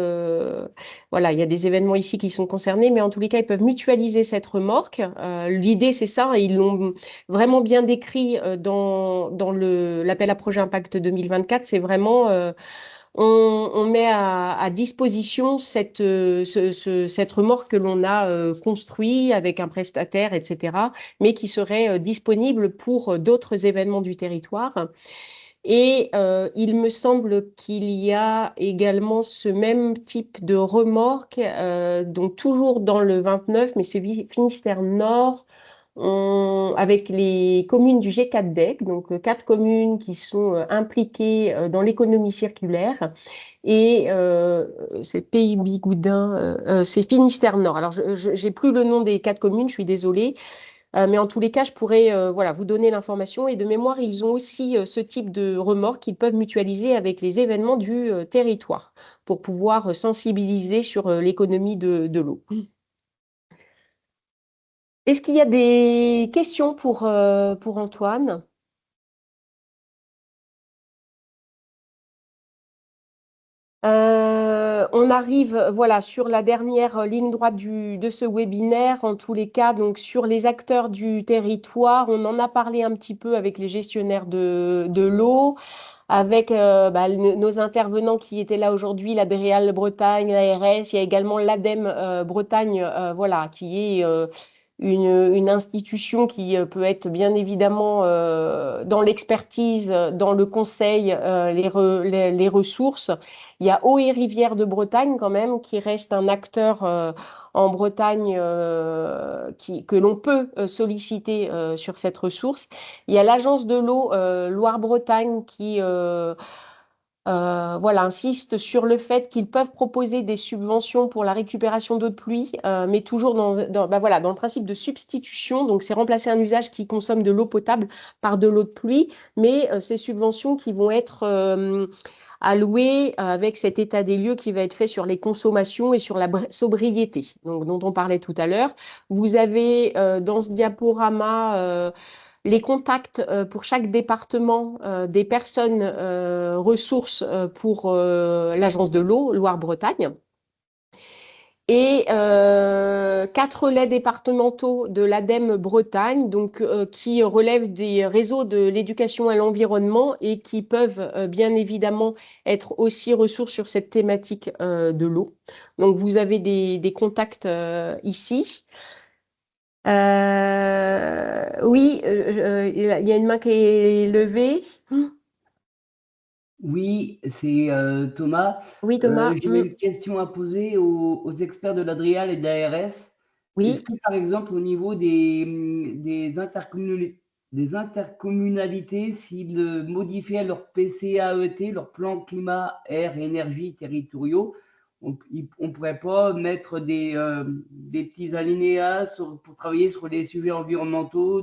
voilà, il y a des événements ici qui sont concernés, mais en tous les cas, ils peuvent mutualiser cette remorque. L'idée, c'est ça, ils l'ont vraiment bien décrit dans l'appel à projet Impact 2024. C'est vraiment on met à disposition cette remorque que l'on a construite avec un prestataire, etc., mais qui serait disponible pour d'autres événements du territoire. Et il me semble qu'il y a également ce même type de remorque, donc toujours dans le 29, mais c'est Finistère Nord, avec les communes du G4DEC, donc 4 communes qui sont impliquées dans l'économie circulaire. Et c'est Pays Bigoudin, c'est Finistère Nord. Alors, je n'ai plus le nom des 4 communes, je suis désolée. Mais en tous les cas, je pourrais voilà, vous donner l'information. Et de mémoire, ils ont aussi ce type de remorque qu'ils peuvent mutualiser avec les événements du territoire pour pouvoir sensibiliser sur l'économie de l'eau. Est-ce qu'il y a des questions pour Antoine? On arrive voilà, sur la dernière ligne droite de ce webinaire, en tous les cas, donc sur les acteurs du territoire. On en a parlé un petit peu avec les gestionnaires de l'eau, avec nos intervenants qui étaient là aujourd'hui, la DREAL Bretagne, l'ARS. Il y a également l'ADEME Bretagne, voilà, qui est une institution qui peut être bien évidemment dans l'expertise, dans le conseil, les ressources. Il y a Eau et Rivières de Bretagne quand même, qui reste un acteur en Bretagne que l'on peut solliciter sur cette ressource. Il y a l'Agence de l'eau Loire-Bretagne qui voilà, insiste sur le fait qu'ils peuvent proposer des subventions pour la récupération d'eau de pluie, mais toujours voilà, dans le principe de substitution. Donc, c'est remplacer un usage qui consomme de l'eau potable par de l'eau de pluie, mais ces subventions qui vont être allouées avec cet état des lieux qui va être fait sur les consommations et sur la sobriété, donc, dont on parlait tout à l'heure. Vous avez dans ce diaporama les contacts pour chaque département des personnes ressources pour l'agence de l'eau Loire-Bretagne et 4 relais départementaux de l'ADEME Bretagne, donc qui relèvent des réseaux de l'éducation à l'environnement et qui peuvent bien évidemment être aussi ressources sur cette thématique de l'eau. Donc vous avez des contacts ici. Oui, il y a une main qui est levée. Oui, c'est Thomas. Oui, Thomas. J'avais une question à poser aux experts de l'Adrial et de l'ARS. Oui. Est-ce que, par exemple, au niveau des intercommunalités, s'ils modifiaient leur PCAET, leur plan climat, air, énergie territoriaux, on ne pourrait pas mettre des petits alinéas pour travailler sur les sujets environnementaux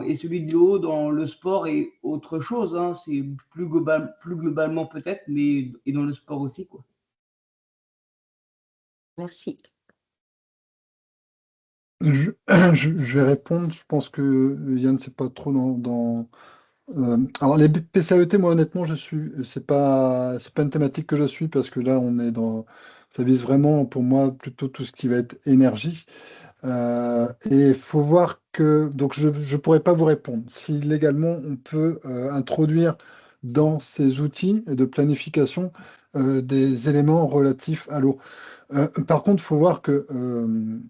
et celui de l'eau dans le sport et autre chose, hein, c'est plus globalement peut-être, mais et dans le sport aussi, quoi. Merci. Je, je vais répondre. Je pense que Yann, c'est pas trop alors les PCAET, moi honnêtement, c'est pas une thématique que je suis parce que là, ça vise vraiment pour moi plutôt tout ce qui va être énergie. Et il faut voir que, donc je ne pourrais pas vous répondre. Si légalement on peut introduire dans ces outils de planification des éléments relatifs à l'eau. Par contre, il faut voir que,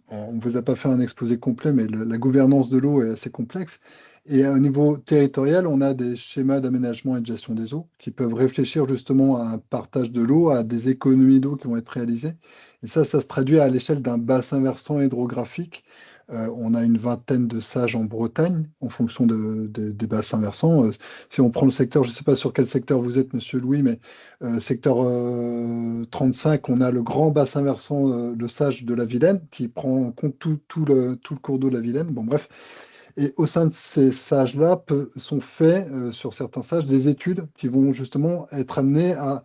on ne vous a pas fait un exposé complet, mais la gouvernance de l'eau est assez complexe. Et au niveau territorial, on a des schémas d'aménagement et de gestion des eaux qui peuvent réfléchir justement à un partage de l'eau, à des économies d'eau qui vont être réalisées. Et ça se traduit à l'échelle d'un bassin versant hydrographique. On a une vingtaine de sages en Bretagne en fonction des bassins versants. Si on prend le secteur, je ne sais pas sur quel secteur vous êtes, Monsieur Louis, mais secteur 35, on a le grand bassin versant, le Sage de la Vilaine, qui prend en compte tout le cours d'eau de la Vilaine. Bon, bref. Et au sein de ces sages-là, sont faits, sur certains sages, des études qui vont justement être amenées à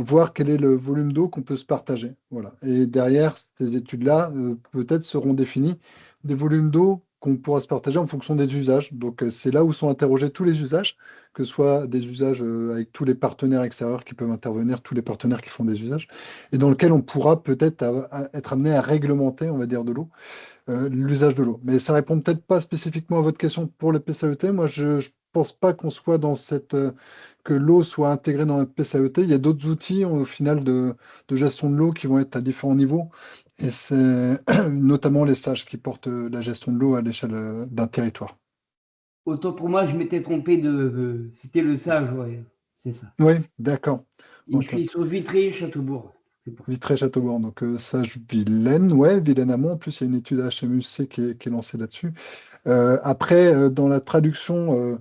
voir quel est le volume d'eau qu'on peut se partager. Voilà. Et derrière ces études-là, peut-être seront définis des volumes d'eau qu'on pourra se partager en fonction des usages. Donc, c'est là où sont interrogés tous les usages, que ce soit des usages avec tous les partenaires extérieurs qui peuvent intervenir, tous les partenaires qui font des usages, et dans lequel on pourra peut-être être amené à réglementer, on va dire, de l'eau, l'usage de l'eau. Mais ça répond peut-être pas spécifiquement à votre question pour le PCAET. Moi, je ne pense pas qu'on soit dans que l'eau soit intégrée dans le PCAET. Il y a d'autres outils au final de gestion de l'eau qui vont être à différents niveaux. Et c'est notamment les sages qui portent la gestion de l'eau à l'échelle d'un territoire. Autant pour moi, je m'étais trompé c'était le sage, ouais. C'est ça. Oui, d'accord. Et je Ok. suis sur Vitré, Châteaubourg. C'est pour ça. Vitré-Châteaubourg, donc sage Vilaine, ouais, Vilaine Amont. En plus, il y a une étude HMUC qui est lancée là-dessus. Après, dans la traduction,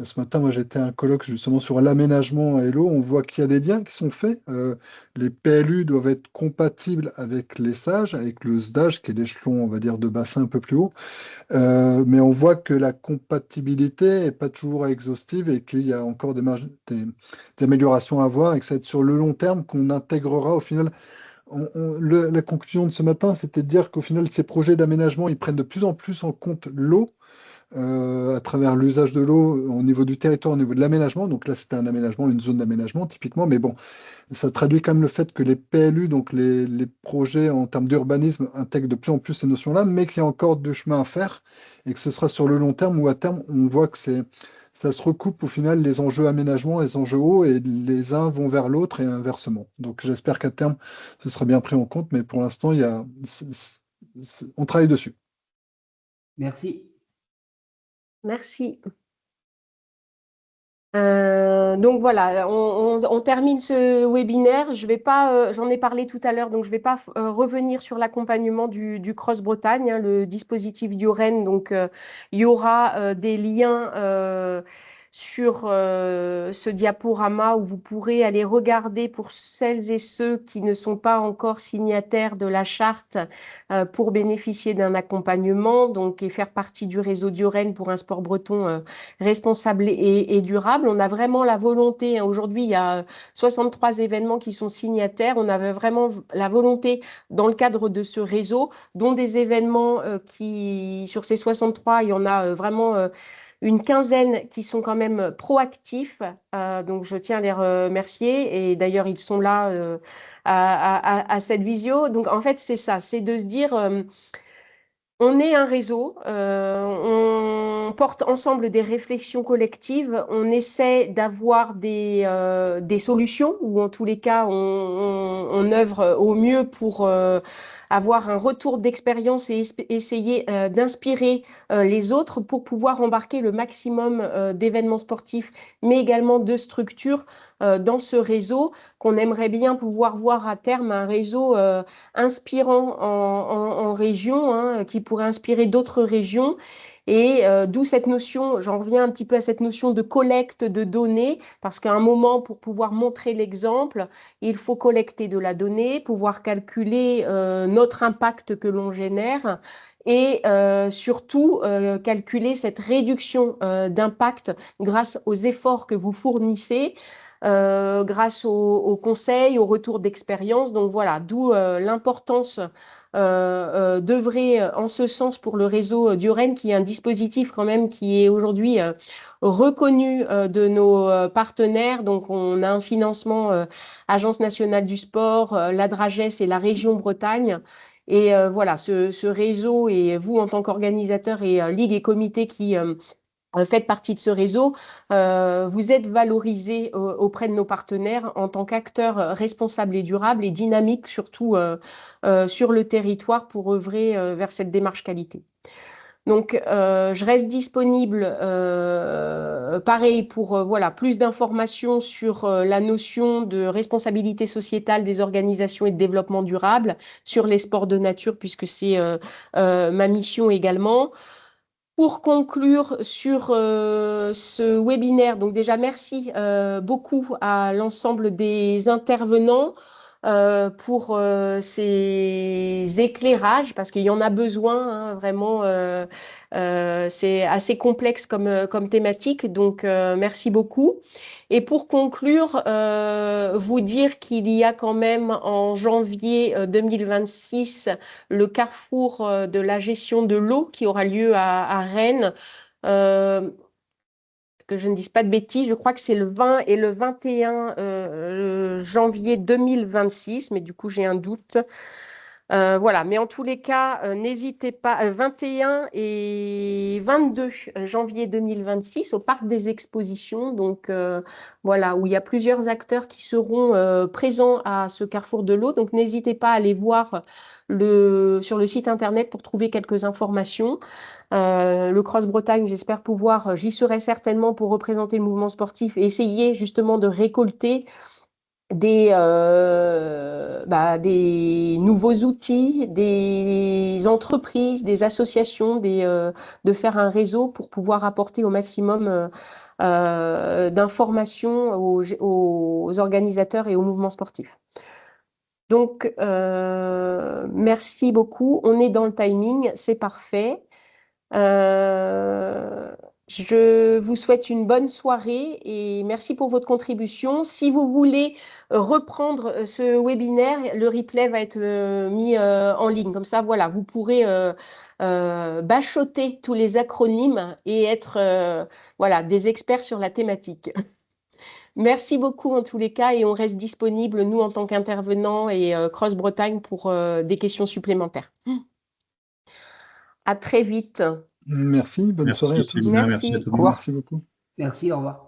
ce matin, moi, j'étais à un colloque justement sur l'aménagement et l'eau. On voit qu'il y a des liens qui sont faits. Les PLU doivent être compatibles avec les SAGE, avec le SDAGE, qui est l'échelon, on va dire, de bassin un peu plus haut. Mais on voit que la compatibilité n'est pas toujours exhaustive et qu'il y a encore des améliorations à avoir et que c'est sur le long terme qu'on intégrera au final. La conclusion de ce matin, c'était de dire qu'au final, ces projets d'aménagement, ils prennent de plus en plus en compte l'eau à travers l'usage de l'eau au niveau du territoire, au niveau de l'aménagement. Donc là, c'était un aménagement, une zone d'aménagement typiquement, mais bon, ça traduit quand même le fait que les PLU, donc les projets en termes d'urbanisme, intègrent de plus en plus ces notions-là, mais qu'il y a encore du chemin à faire et que ce sera sur le long terme où à terme, on voit que ça se recoupe au final les enjeux aménagement et les enjeux eau et les uns vont vers l'autre et inversement. Donc j'espère qu'à terme, ce sera bien pris en compte, mais pour l'instant, on travaille dessus. Merci. Merci. Donc voilà, on termine ce webinaire. Je vais pas, j'en ai parlé tout à l'heure, donc je ne vais pas revenir sur l'accompagnement du Cross Bretagne, hein, le dispositif Dioren. Donc il y aura des liens sur ce diaporama où vous pourrez aller regarder pour celles et ceux qui ne sont pas encore signataires de la charte pour bénéficier d'un accompagnement, donc et faire partie du réseau Dioren pour un sport breton responsable et durable. On a vraiment la volonté, hein, aujourd'hui, il y a 63 événements qui sont signataires. On avait vraiment la volonté, dans le cadre de ce réseau, dont des événements sur ces 63, il y en a vraiment une quinzaine qui sont quand même proactifs. Donc, je tiens à les remercier. Et d'ailleurs, ils sont là à cette visio. Donc, en fait, c'est ça, c'est de se dire... on est un réseau, on porte ensemble des réflexions collectives, on essaie d'avoir des solutions, ou en tous les cas, on œuvre au mieux pour avoir un retour d'expérience et essayer d'inspirer les autres pour pouvoir embarquer le maximum d'événements sportifs, mais également de structures dans ce réseau qu'on aimerait bien pouvoir voir à terme un réseau inspirant en région, hein, qui pourrait inspirer d'autres régions. Et d'où cette notion, j'en reviens un petit peu à cette notion de collecte de données, parce qu'à un moment, pour pouvoir montrer l'exemple, il faut collecter de la donnée, pouvoir calculer notre impact que l'on génère et surtout calculer cette réduction d'impact grâce aux efforts que vous fournissez grâce aux conseils, aux retours d'expérience. Donc voilà, d'où l'importance d'œuvrer en ce sens pour le réseau Duren, qui est un dispositif quand même qui est aujourd'hui reconnu de nos partenaires. Donc on a un financement Agence nationale du sport, la Dragès et la région Bretagne. Et voilà, ce réseau et vous en tant qu'organisateur et ligue et comité qui faites partie de ce réseau, vous êtes valorisés auprès de nos partenaires en tant qu'acteurs responsables et durables et dynamiques, surtout sur le territoire pour œuvrer vers cette démarche qualité. Donc, je reste disponible, pareil, pour voilà, plus d'informations sur la notion de responsabilité sociétale des organisations et de développement durable, sur les sports de nature, puisque c'est ma mission également. Pour conclure sur ce webinaire, donc déjà merci beaucoup à l'ensemble des intervenants pour ces éclairages, parce qu'il y en a besoin, hein, vraiment, c'est assez complexe comme thématique, donc merci beaucoup. Et pour conclure, vous dire qu'il y a quand même en janvier 2026 le carrefour de la gestion de l'eau qui aura lieu à Rennes. Que je ne dise pas de bêtises, je crois que c'est le 20 et le 21 janvier 2026, mais du coup j'ai un doute. Voilà, mais en tous les cas, n'hésitez pas, 21 et 22 janvier 2026 au Parc des Expositions, donc voilà, où il y a plusieurs acteurs qui seront présents à ce carrefour de l'eau, donc n'hésitez pas à aller voir sur le site internet pour trouver quelques informations. Le Cross Bretagne, j'espère pouvoir, j'y serai certainement pour représenter le mouvement sportif et essayer justement de récolter des nouveaux outils, des entreprises, des associations, de faire un réseau pour pouvoir apporter au maximum d'informations aux organisateurs et au mouvement sportif. Donc, merci beaucoup. On est dans le timing, c'est parfait. Je vous souhaite une bonne soirée et merci pour votre contribution. Si vous voulez reprendre ce webinaire, le replay va être mis en ligne. Comme ça, voilà, vous pourrez bachoter tous les acronymes et être voilà, des experts sur la thématique. Merci beaucoup en tous les cas et on reste disponible, nous, en tant qu'intervenants et Cross Bretagne pour des questions supplémentaires. À très vite. Merci, bonne Merci, soirée à tous. Céline, merci à Merci. tout le Au monde. revoir. Merci beaucoup. Merci, au revoir.